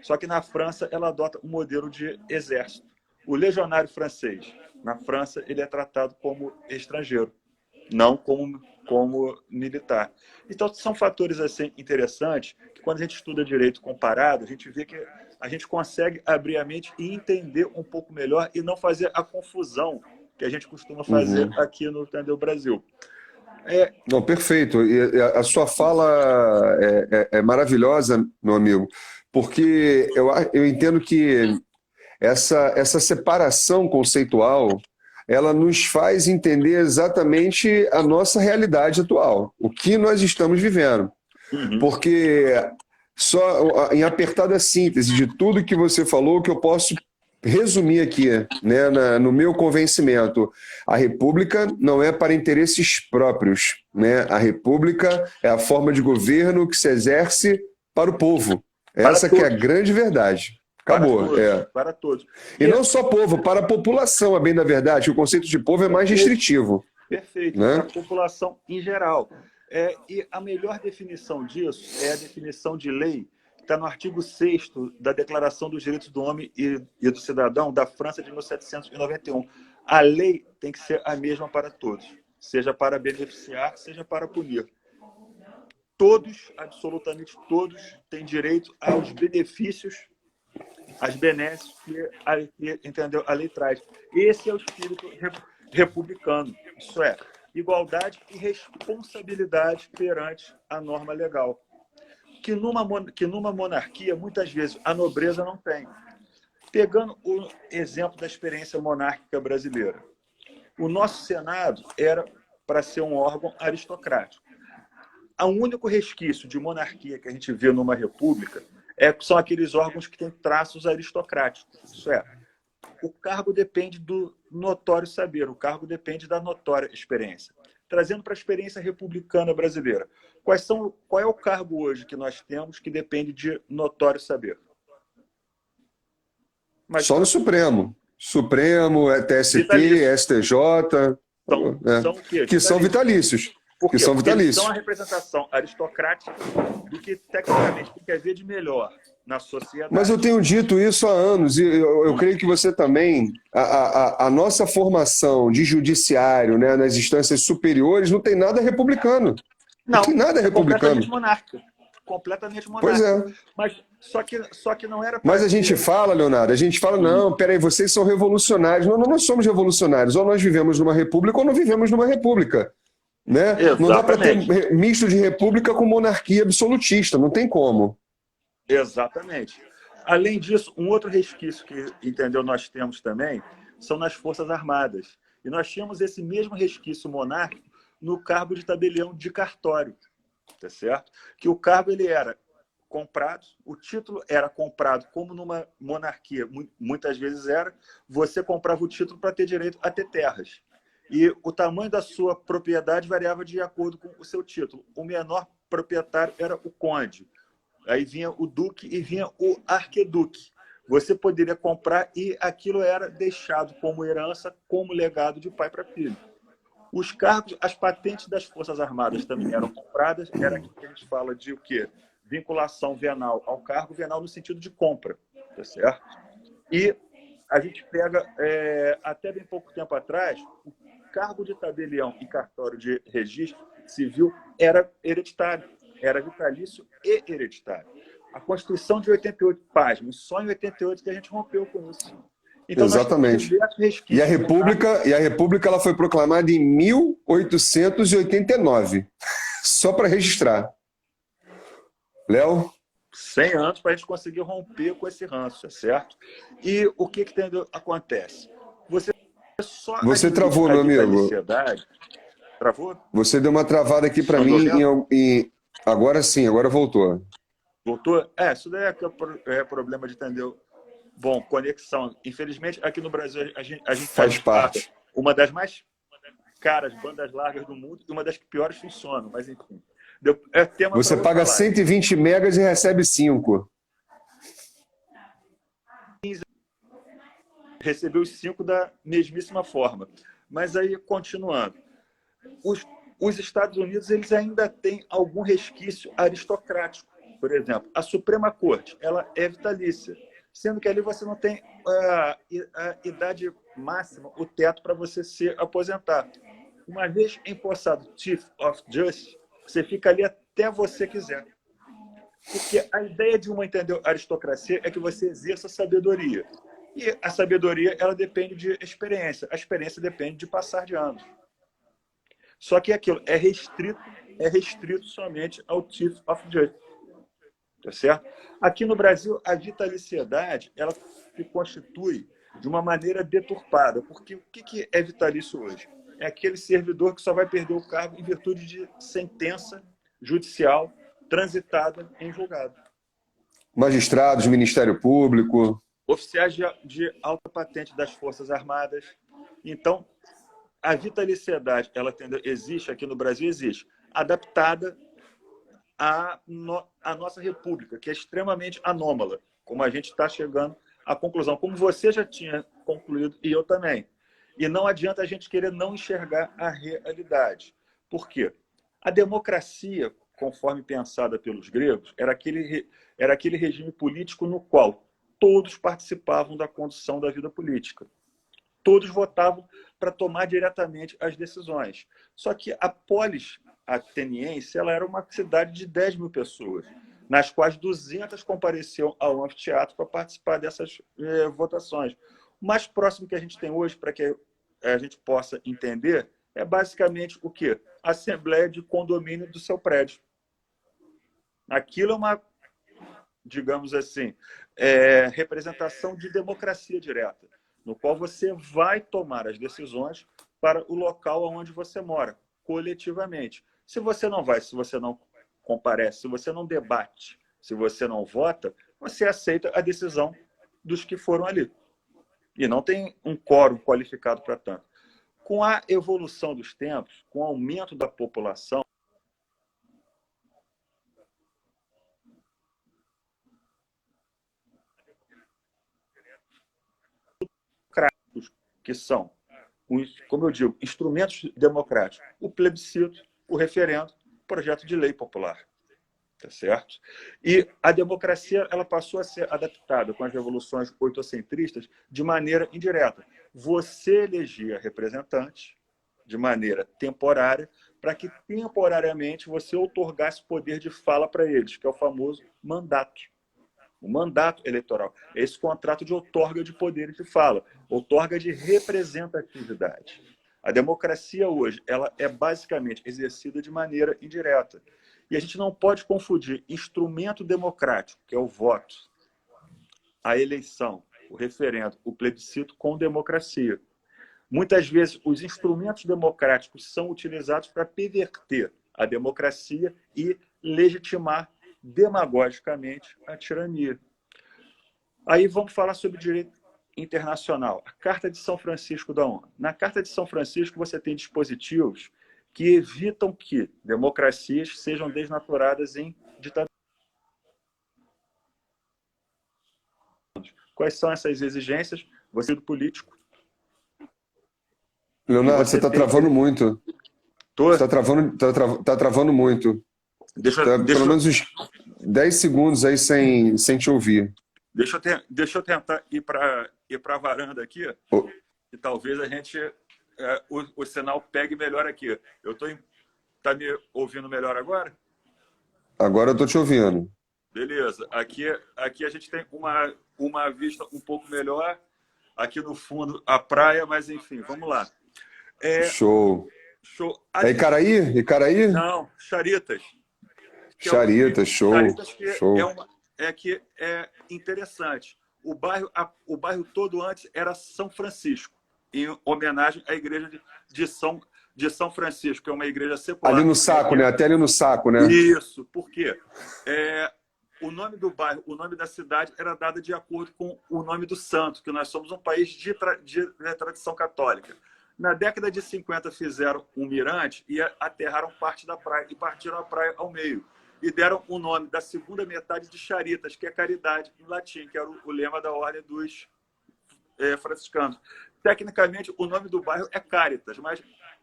Só que na França ela adota um modelo de exército. O legionário francês, na França, ele é tratado como estrangeiro, não como militar. Então, são fatores assim interessantes que, quando a gente estuda direito comparado, a gente vê que a gente consegue abrir a mente e entender um pouco melhor e não fazer a confusão que a gente costuma fazer aqui no Entendeu Brasil. Não, perfeito. E a sua fala é maravilhosa, meu amigo, porque eu entendo que essa separação conceitual ela nos faz entender exatamente a nossa realidade atual, o que nós estamos vivendo. Porque só em apertada síntese de tudo que você falou, que eu posso resumir aqui, né, no meu convencimento, a República não é para interesses próprios, né? A República é a forma de governo que se exerce para o povo. Essa que é a grande verdade. Acabou. Para todos. E não só povo, para a população, a bem da verdade. O conceito de povo é mais restritivo. Perfeito. Né? Para a população em geral. E a melhor definição disso é a definição de lei que está no artigo 6º da Declaração dos Direitos do Homem e do Cidadão da França de 1791. A lei tem que ser a mesma para todos, seja para beneficiar, seja para punir. Todos, absolutamente todos, têm direito aos benefícios, às benesses entendeu? A lei traz. Esse é o espírito republicano. Isso é, igualdade e responsabilidade perante a norma legal. Que numa monarquia, muitas vezes, a nobreza não tem. Pegando o exemplo da experiência monárquica brasileira. O nosso Senado era para ser um órgão aristocrático. O único resquício de monarquia que a gente vê numa república são aqueles órgãos que têm traços aristocráticos. Isso é, o cargo depende do notório saber, o cargo depende da notória experiência. Trazendo para a experiência republicana brasileira, qual é o cargo hoje que nós temos que depende de notório saber? Mas só no Supremo. Supremo, TST, vitalício. STJ. São o quê? Que são vitalícios. Porque são vitalícios. São a representação aristocrática do que, tecnicamente, quer ver de melhor na sociedade. Mas eu tenho dito isso há anos, e eu creio que você também. A nossa formação de judiciário, né, nas instâncias superiores não tem nada republicano. Não tem nada republicano. Completamente monárquico. Pois é. Mas só que não era. Mas a gente fala, Leonardo, a gente fala, não, peraí, vocês são revolucionários. Não, nós somos revolucionários. Ou nós vivemos numa república ou não vivemos numa república. Né? Não dá para ter misto de república com monarquia absolutista, não tem como. Exatamente. Além disso, um outro resquício que, entendeu, nós temos também são nas Forças Armadas. E nós tínhamos esse mesmo resquício monárquico no cargo de tabelião de cartório, tá certo? Que o cargo ele era comprado, o título era comprado, como numa monarquia muitas vezes era, você comprava o título para ter direito a ter terras. E o tamanho da sua propriedade variava de acordo com o seu título. O menor proprietário era o conde. Aí vinha o duque e vinha o arqueduque. Você poderia comprar e aquilo era deixado como herança, como legado de pai para filho. Os cargos, as patentes das Forças Armadas também eram compradas. Era aquilo que a gente fala de o quê? Vinculação venal ao cargo, venal no sentido de compra. Tá certo? E a gente pega, até bem pouco tempo atrás, o cargo de tabelião e cartório de registro civil era hereditário, era vitalício e hereditário. A Constituição de 88 páginas, só em 88 que a gente rompeu com isso. Então, exatamente. E a República ela foi proclamada em 1889, só para registrar. Léo? 100 anos para a gente conseguir romper com esse ranço, certo? E o que acontece? Você travou, meu amigo. Travou? Você deu uma travada aqui para mim e agora sim, agora voltou. Voltou? Isso daí é problema de entender. Bom, conexão. Infelizmente, aqui no Brasil, a gente faz parte. Uma das mais caras bandas largas do mundo e uma das que piores funcionam, mas enfim. Você paga 120 megas e recebe 5. Recebeu os 5 da mesmíssima forma. Mas aí, continuando. Os Estados Unidos eles ainda têm algum resquício aristocrático. Por exemplo, a Suprema Corte ela é vitalícia, sendo que ali você não tem a idade máxima, o teto para você se aposentar. Uma vez empossado Chief of Justice, você fica ali até você quiser. Porque a ideia de uma aristocracia é que você exerça sabedoria. E a sabedoria ela depende de experiência. A experiência depende de passar de anos. Só que aquilo é restrito somente ao Chief of Justice. Tá certo? Aqui no Brasil, a vitaliciedade ela se constitui de uma maneira deturpada. Porque o que é vitalício hoje? É aquele servidor que só vai perder o cargo em virtude de sentença judicial transitada em julgado. Magistrados, Ministério Público. Oficiais de alta patente das Forças Armadas. Então, a vitaliciedade, ela existe aqui no Brasil, existe, adaptada à nossa república, que é extremamente anômala, como a gente está chegando à conclusão, como você já tinha concluído e eu também. E não adianta a gente querer não enxergar a realidade. Por quê? A democracia, conforme pensada pelos gregos, era aquele regime político no qual todos participavam da condução da vida política. Todos votavam para tomar diretamente as decisões. Só que a polis ateniense ela era uma cidade de 10 mil pessoas, nas quais 200 compareciam ao anfiteatro para participar dessas votações. O mais próximo que a gente tem hoje, para que a gente possa entender, é basicamente o quê? Assembleia de condomínio do seu prédio. Aquilo é uma, digamos assim, representação de democracia direta, no qual você vai tomar as decisões para o local onde você mora, coletivamente. Se você não vai, se você não comparece, se você não debate, se você não vota, você aceita a decisão dos que foram ali. E não tem um quórum qualificado para tanto. Com a evolução dos tempos, com o aumento da população, que são, como eu digo, instrumentos democráticos, o plebiscito, o referendo, o projeto de lei popular. Tá certo? E a democracia ela passou a ser adaptada com as revoluções oitocentristas de maneira indireta. Você elegia representantes de maneira temporária para que temporariamente você outorgasse poder de fala para eles, que é o famoso mandato. O mandato eleitoral é esse contrato de outorga de poderes de fala, outorga de representatividade. A democracia hoje ela é basicamente exercida de maneira indireta. E a gente não pode confundir instrumento democrático, que é o voto, a eleição, o referendo, o plebiscito, com democracia. Muitas vezes, os instrumentos democráticos são utilizados para perverter a democracia e legitimar demagogicamente a tirania. Aí vamos falar sobre direito internacional. A Carta de São Francisco da ONU. Na Carta de São Francisco, você tem dispositivos que evitam que democracias sejam desnaturadas em ditaduras. Quais são essas exigências? Você do político. Leonardo, você está travando muito. Você está travando muito. Pelo menos uns 10 segundos aí sem te ouvir. Deixa eu tentar ir para a varanda aqui, que talvez a gente... o sinal pegue melhor aqui. Tá me ouvindo melhor agora? Agora eu estou te ouvindo. Beleza. Aqui a gente tem uma vista um pouco melhor. Aqui no fundo, a praia, mas enfim, vamos lá. Show. É Icaraí? Icaraí? Não, Charitas. Charitas, show. Charitas que show. que é interessante. O bairro todo antes era São Francisco, em homenagem à igreja de São Francisco, que é uma igreja secular. Ali no saco, né? Até ali no saco, né? Isso. Por quê? O nome do bairro, o nome da cidade era dado de acordo com o nome do santo, que nós somos um país de tradição católica. Na década de 50 fizeram um mirante e aterraram parte da praia e partiram a praia ao meio. E deram o nome da segunda metade de Charitas, que é caridade em latim, que era o lema da ordem dos franciscanos. Tecnicamente, o nome do bairro é Caritas, mas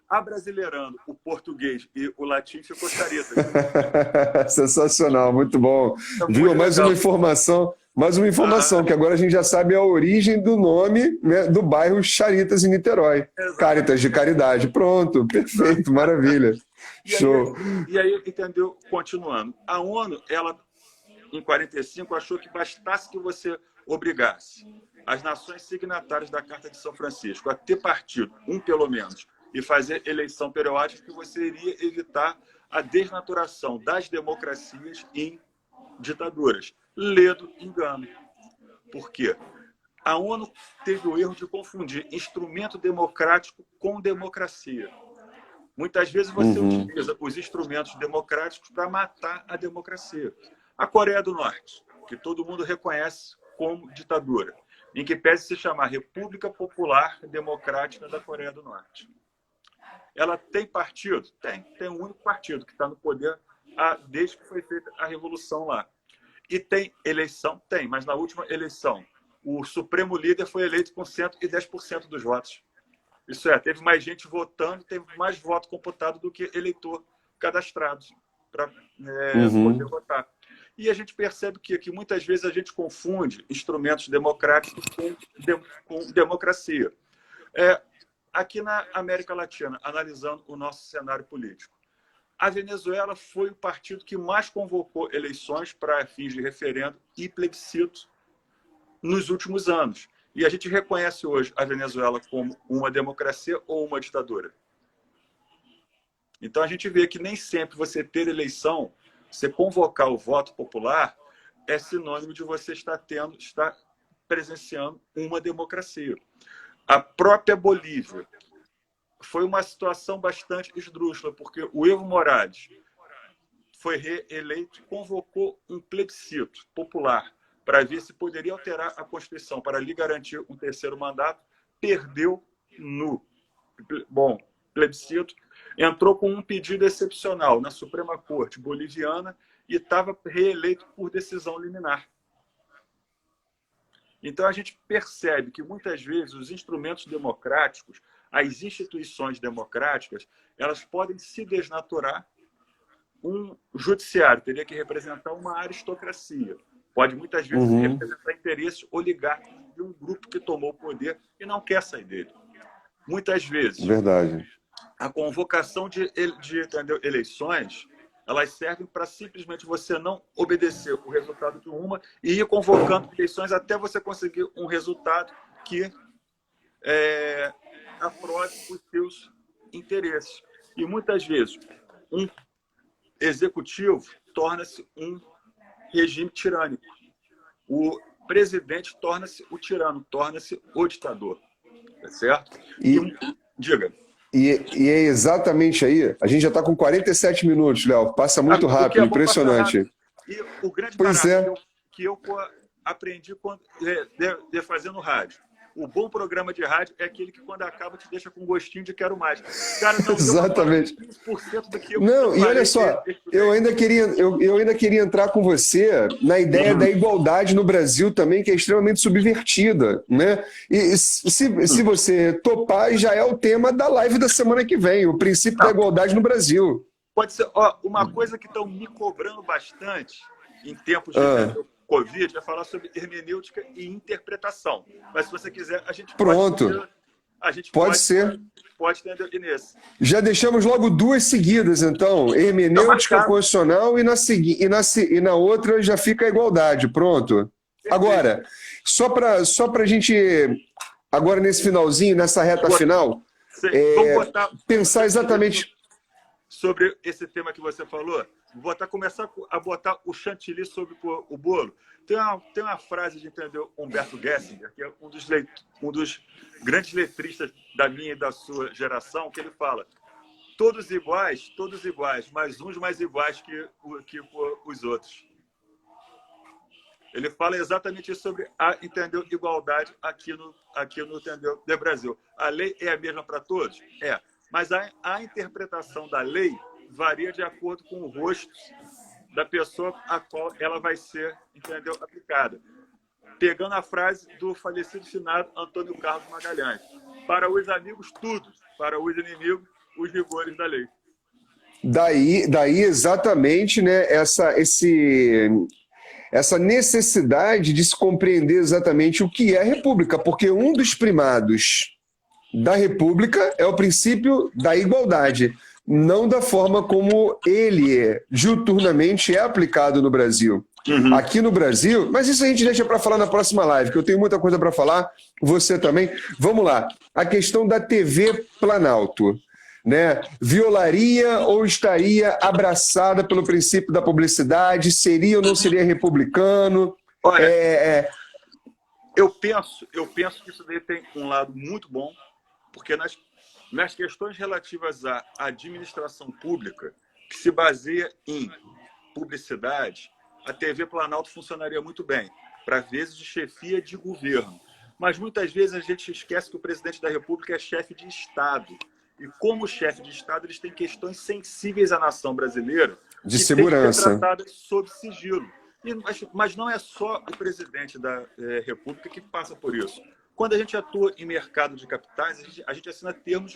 abrasileirando o português e o latim ficou Charitas. Sensacional, muito bom. Viu? Mais uma informação, que agora a gente já sabe a origem do nome, né, do bairro Charitas, em Niterói. Exato. Caritas de caridade. Pronto, perfeito, maravilha. Show. E aí, entendeu? Continuando. A ONU, ela, em 45, achou que bastasse que você obrigasse as nações signatárias da Carta de São Francisco a ter partido, pelo menos, e fazer eleição periódica, que você iria evitar a desnaturação das democracias em ditaduras. Ledo engano. Por quê? A ONU teve o erro de confundir instrumento democrático com democracia. Muitas vezes você utiliza os instrumentos democráticos para matar a democracia. A Coreia do Norte, que todo mundo reconhece como ditadura, em que pese se chamar República Popular Democrática da Coreia do Norte. Ela tem partido? Tem um único partido que está no poder desde que foi feita a revolução lá. E tem eleição? Tem, mas na última eleição, o Supremo Líder foi eleito com 110% dos votos. Isso teve mais gente votando, teve mais voto computado do que eleitor cadastrados para poder Uhum. votar. E a gente percebe que muitas vezes a gente confunde instrumentos democráticos com democracia. Aqui na América Latina, analisando o nosso cenário político, a Venezuela foi o partido que mais convocou eleições para fins de referendo e plebiscito nos últimos anos. E a gente reconhece hoje a Venezuela como uma democracia ou uma ditadura. Então a gente vê que nem sempre você ter eleição, você convocar o voto popular, é sinônimo de você estar presenciando uma democracia. A própria Bolívia foi uma situação bastante esdrúxula, porque o Evo Morales foi reeleito, convocou um plebiscito popular para ver se poderia alterar a Constituição para lhe garantir um terceiro mandato, perdeu no plebiscito, entrou com um pedido excepcional na Suprema Corte boliviana e estava reeleito por decisão liminar. Então, a gente percebe que, muitas vezes, os instrumentos democráticos, as instituições democráticas, elas podem se desnaturar. Um judiciário teria que representar uma aristocracia. Pode, muitas vezes, representar interesses oligárquicos de um grupo que tomou o poder e não quer sair dele. Muitas vezes, Verdade. a convocação de eleições, elas servem para simplesmente você não obedecer o resultado de uma e ir convocando eleições até você conseguir um resultado que aprove os seus interesses. E muitas vezes um executivo torna-se um regime tirânico. O presidente torna-se o tirano, torna-se o ditador. Tá certo? Diga. E é exatamente aí. A gente já está com 47 minutos, Léo. Passa muito rápido, impressionante. Rápido. E o grande que eu aprendi fazendo rádio. O bom programa de rádio é aquele que, quando acaba, te deixa com gostinho de quero mais. Cara, não exatamente. 15% do que eu não, e olha só, eu ainda queria entrar com você na ideia da igualdade no Brasil também, que é extremamente subvertida, né? E se você topar, já é o tema da live da semana que vem, o princípio da igualdade no Brasil. Pode ser. Uma coisa que estão me cobrando bastante em tempos de Covid é falar sobre hermenêutica e interpretação. Mas se você quiser, a gente pode ser. Pode entender, Inês. Já deixamos logo duas seguidas, então. Hermenêutica constitucional e na outra já fica a igualdade. Pronto. Perfeito. Agora, só para a gente, agora nesse finalzinho, nessa reta final, pensar exatamente sobre esse tema que você falou. Começar a botar o chantilly sobre o bolo. Tem uma frase de Humberto Gessinger, que é um dos grandes letristas da minha e da sua geração, que ele fala: todos iguais, mas uns mais iguais que os outros. Ele fala exatamente isso sobre a igualdade aqui no Brasil. A lei é a mesma para todos? É. Mas a interpretação da lei varia de acordo com o rosto da pessoa a qual ela vai ser, aplicada. Pegando a frase do falecido finado Antônio Carlos Magalhães: para os amigos, tudo; para os inimigos, os rigores da lei. Daí exatamente, né, essa necessidade de se compreender exatamente o que é a República, porque um dos primados da República é o princípio da igualdade, não da forma como ele diuturnamente é aplicado no Brasil. Aqui no Brasil, mas isso a gente deixa para falar na próxima live, que eu tenho muita coisa para falar, você também. Vamos lá, a questão da TV Planalto, né? Violaria ou estaria abraçada pelo princípio da publicidade? Seria ou não seria republicano? Olha, eu penso que isso daí tem um lado muito bom, porque nas questões relativas à administração pública, que se baseia em publicidade, a TV Planalto funcionaria muito bem para vezes de chefia de governo. Mas muitas vezes a gente esquece que o presidente da República é chefe de Estado. E como chefe de Estado, eles têm questões sensíveis à nação brasileira de segurança, têm que ser tratadas sob sigilo. Mas não é só o presidente da República que passa por isso. Quando a gente atua em mercado de capitais, a gente assina termos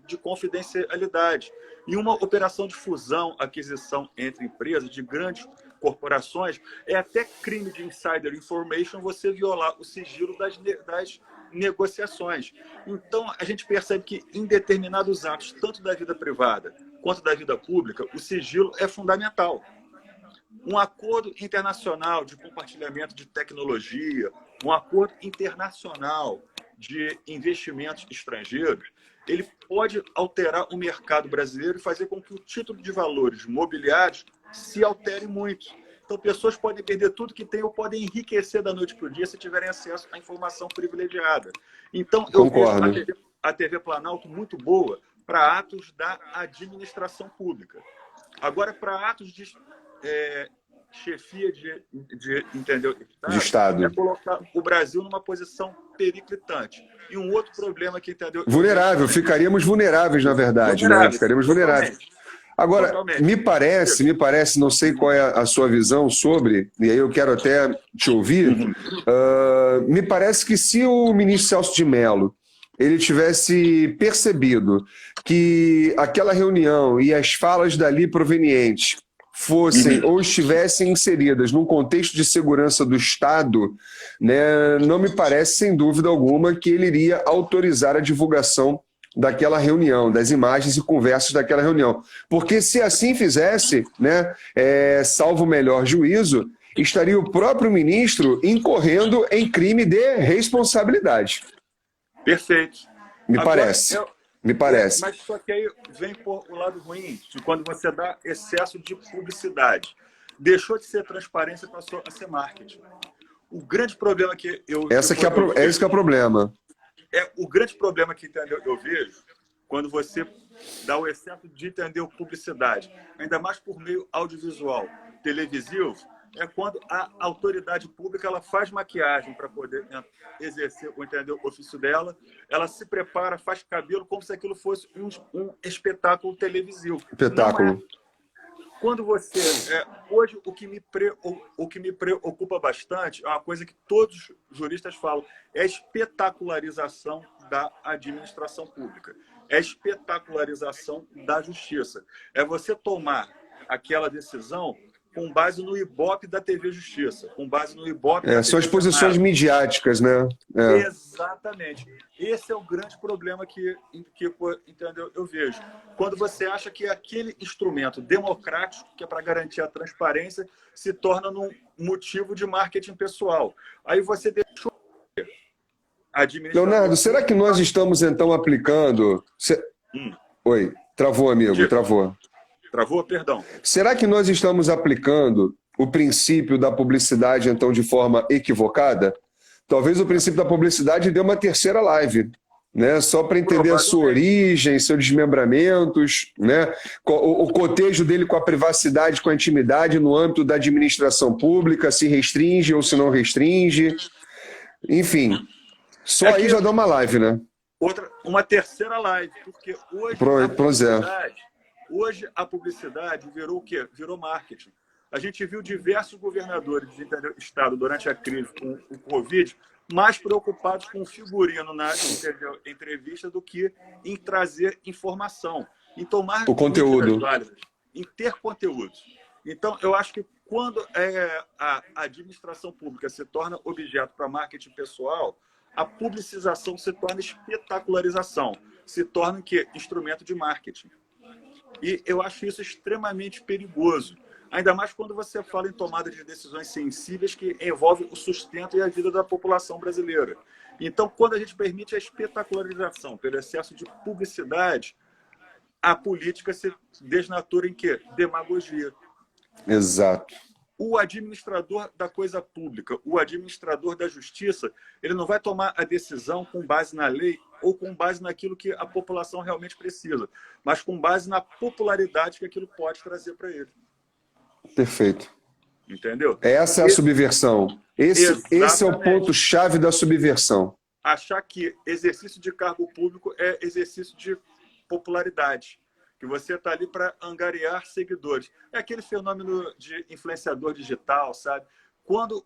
de confidencialidade. E uma operação de fusão, aquisição entre empresas de grandes corporações, é até crime de insider information você violar o sigilo das negociações. Então, a gente percebe que em determinados atos, tanto da vida privada quanto da vida pública, o sigilo é fundamental. Um acordo internacional de compartilhamento de tecnologia, um acordo internacional de investimentos estrangeiros, ele pode alterar o mercado brasileiro e fazer com que o título de valores mobiliários se altere muito. Então, pessoas podem perder tudo que têm ou podem enriquecer da noite para o dia se tiverem acesso à informação privilegiada. Então, eu Concordo. vejo a TV Planalto muito boa para atos da administração pública. Agora, para atos de chefia entendeu? De Estado. É colocar o Brasil numa posição periclitante. E um outro problema que, entendeu? Vulnerável, ficaríamos vulneráveis, na verdade, né? Ficaríamos vulneráveis. Agora, Totalmente. me parece, não sei qual é a sua visão sobre, e aí eu quero até te ouvir, me parece que se o ministro Celso de Mello ele tivesse percebido que aquela reunião e as falas dali provenientes fossem ou estivessem inseridas num contexto de segurança do Estado, né, não me parece, sem dúvida alguma, que ele iria autorizar a divulgação daquela reunião, das imagens e conversas daquela reunião. Porque se assim fizesse, né, salvo o melhor juízo, estaria o próprio ministro incorrendo em crime de responsabilidade. Perfeito. Me parece. Me parece. Mas só que aí vem por o lado ruim, de quando você dá excesso de publicidade. Deixou de ser transparência, passou a ser marketing. O grande problema que esse que é o problema. O grande problema que eu vejo quando você dá o excesso de publicidade, ainda mais por meio audiovisual, televisivo, é quando a autoridade pública ela faz maquiagem para poder exercer o ofício dela, ela se prepara, faz cabelo como se aquilo fosse um espetáculo televisivo. Espetáculo. Quando você... hoje, o que me preocupa bastante é uma coisa que todos os juristas falam, é a espetacularização da administração pública. É a espetacularização da justiça. É você tomar aquela decisão com base no Ibope da TV Justiça, com base no Ibope da TV são as posições midiáticas, né? Exatamente. Esse é o grande problema que entendeu, eu vejo. Quando você acha que aquele instrumento democrático, que é para garantir a transparência, se torna num motivo de marketing pessoal. Aí você deixou Leonardo, será que nós estamos, então, aplicando... Oi, travou, amigo, travou. Travou? Perdão. Será que nós estamos aplicando o princípio da publicidade, então, de forma equivocada? Talvez o princípio da publicidade dê uma terceira live, né? Só para entender a sua origem, seus desmembramentos, né? O cotejo dele com a privacidade, com a intimidade no âmbito da administração pública, se restringe ou se não restringe. Enfim, só aí já dá uma live, né? Uma terceira live, porque hoje a publicidade virou o quê? Virou marketing. A gente viu diversos governadores de estado durante a crise com o Covid mais preocupados com o figurino na entrevista do que em trazer informação, em tomar o conteúdo, válidas, em ter conteúdo. Então, eu acho que quando a administração pública se torna objeto para marketing pessoal, a publicização se torna espetacularização, se torna o quê? Instrumento de marketing. E eu acho isso extremamente perigoso. Ainda mais quando você fala em tomada de decisões sensíveis que envolvem o sustento e a vida da população brasileira. Então, quando a gente permite a espetacularização pelo excesso de publicidade, a política se desnatura em quê? Demagogia. Exato. O administrador da coisa pública, o administrador da justiça, ele não vai tomar a decisão com base na lei ou com base naquilo que a população realmente precisa, mas com base na popularidade que aquilo pode trazer para ele. Perfeito. Entendeu? Essa é a subversão. Esse é o ponto-chave da subversão. Achar que exercício de cargo público é exercício de popularidade. Que você está ali para angariar seguidores. É aquele fenômeno de influenciador digital, sabe? Quando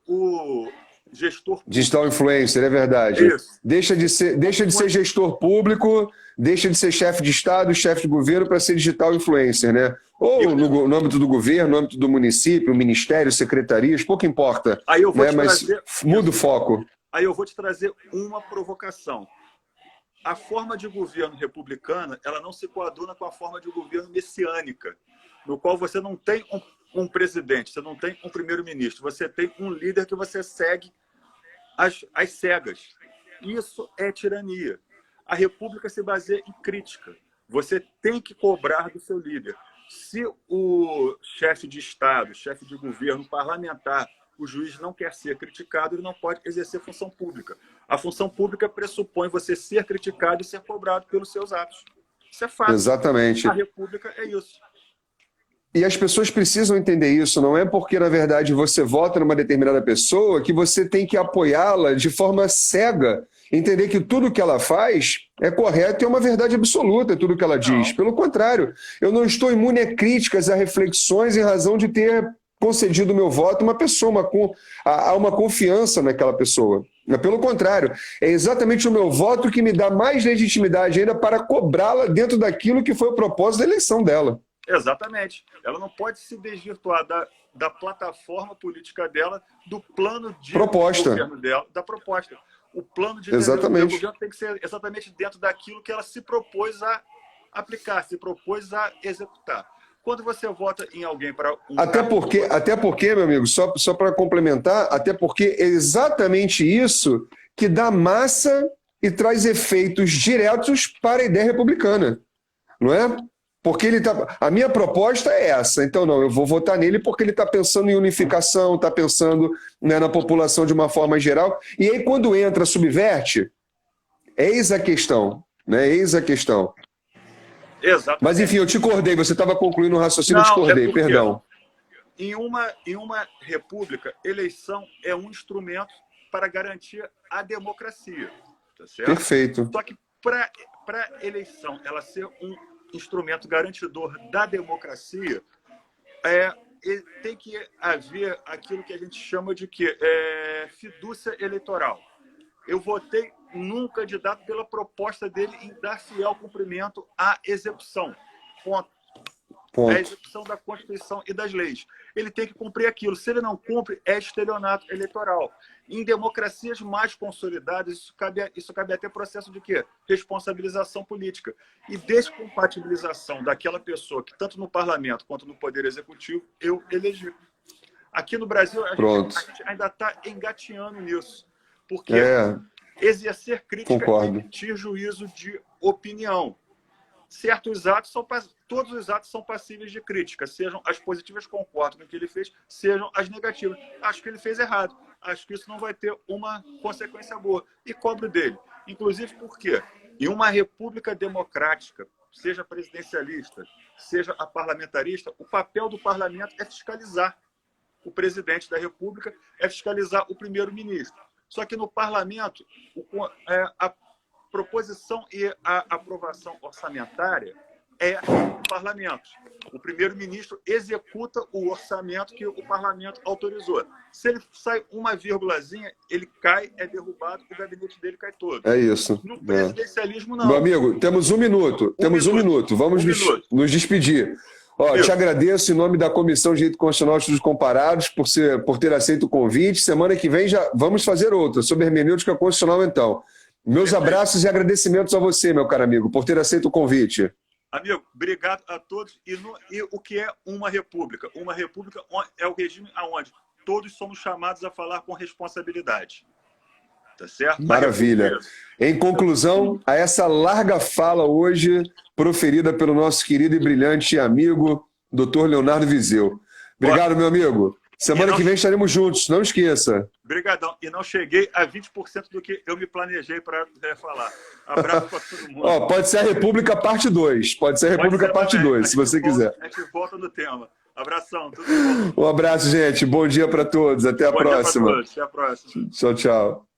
gestor público. Digital influencer, é verdade. Isso. Deixa de ser gestor público, deixa de ser chefe de Estado, chefe de governo para ser digital influencer, né? Ou no âmbito do governo, no âmbito do município, ministério, secretarias, pouco importa. Aí eu vou né? te Mas trazer, muda o foco. Aí eu vou te trazer uma provocação. A forma de governo republicana, ela não se coaduna com a forma de governo messiânica, no qual você não tem um presidente, você não tem um primeiro-ministro, você tem um líder que você segue às cegas. Isso é tirania. A república se baseia em crítica. Você tem que cobrar do seu líder. Se o chefe de Estado, chefe de governo, parlamentar, o juiz não quer ser criticado, ele não pode exercer função pública. A função pública pressupõe você ser criticado e ser cobrado pelos seus atos. Isso é fato. Exatamente. A república é isso. E as pessoas precisam entender isso. Não é porque, na verdade, você vota numa determinada pessoa que você tem que apoiá-la de forma cega. Entender que tudo que ela faz é correto e é uma verdade absoluta, tudo que ela diz. Não. Pelo contrário, eu não estou imune a críticas, a reflexões em razão de ter concedido o meu voto a uma pessoa, a uma confiança naquela pessoa. Pelo contrário, é exatamente o meu voto que me dá mais legitimidade ainda para cobrá-la dentro daquilo que foi o propósito da eleição dela. Exatamente. Ela não pode se desvirtuar da plataforma política dela, do plano de governo dela, da proposta. O plano de exatamente. governo tem que ser exatamente dentro daquilo que ela se propôs a aplicar, se propôs a executar. Quando você vota em alguém para até porque, meu amigo, só para complementar, até porque é exatamente isso que dá massa e traz efeitos diretos para a ideia republicana, não é? Porque a minha proposta é essa, então não, eu vou votar nele porque ele está pensando em unificação, está pensando, né, na população de uma forma geral, e aí quando entra, subverte, eis a questão, né? Eis a questão. Exatamente. Mas enfim, eu te acordei, você estava concluindo o raciocínio, eu te acordei, perdão. Em uma república, eleição é um instrumento para garantir a democracia. Tá certo? Perfeito. Só que para a eleição ela ser um instrumento garantidor da democracia, tem que haver aquilo que a gente chama de fidúcia eleitoral. Eu votei num candidato pela proposta dele em dar fiel cumprimento à execução. Ponto. A execução da Constituição e das leis. Ele tem que cumprir aquilo. Se ele não cumpre, é estelionato eleitoral. Em democracias mais consolidadas, isso cabe até processo de quê? Responsabilização política. E descompatibilização daquela pessoa que, tanto no parlamento quanto no poder executivo, eu elegi. Aqui no Brasil, a gente ainda está engateando nisso. Porque exercer crítica é emitir juízo de opinião. Todos os atos são passíveis de crítica, sejam as positivas, concordo com o que ele fez, sejam as negativas. Acho que ele fez errado, acho que isso não vai ter uma consequência boa. E cobro dele. Inclusive porque, em uma república democrática, seja presidencialista, seja a parlamentarista, o papel do parlamento é fiscalizar o presidente da república, é fiscalizar o primeiro-ministro. Só que no parlamento, a proposição e a aprovação orçamentária é o parlamento. O primeiro-ministro executa o orçamento que o parlamento autorizou. Se ele sai uma vírgulazinha, ele cai, é derrubado, o gabinete dele cai todo. É isso. No presidencialismo, não. Meu amigo, temos um minuto. Vamos nos despedir. Te agradeço em nome da Comissão de Direito Constitucional e Estudos Comparados por ter aceito o convite. Semana que vem já vamos fazer outra, sobre hermenêutica constitucional, então. Meus abraços e agradecimentos a você, meu caro amigo, por ter aceito o convite. Amigo, obrigado a todos. E o que é uma república? Uma república é o regime onde todos somos chamados a falar com responsabilidade. Tá certo? Maravilha. Em conclusão, a essa larga fala hoje, proferida pelo nosso querido e brilhante amigo, Dr. Leonardo Vizeu. Obrigado, meu amigo. Semana que vem estaremos juntos, não esqueça. Obrigadão. E não cheguei a 20% do que eu me planejei para falar. Abraço para todo mundo. Pode ser a República parte 2. Pode ser a República parte 2, se você quiser. A gente volta no tema. Abração. Tudo bom. Um abraço, gente. Bom dia para todos. Até a próxima. Bom dia para todos. Até a próxima. Tchau, tchau.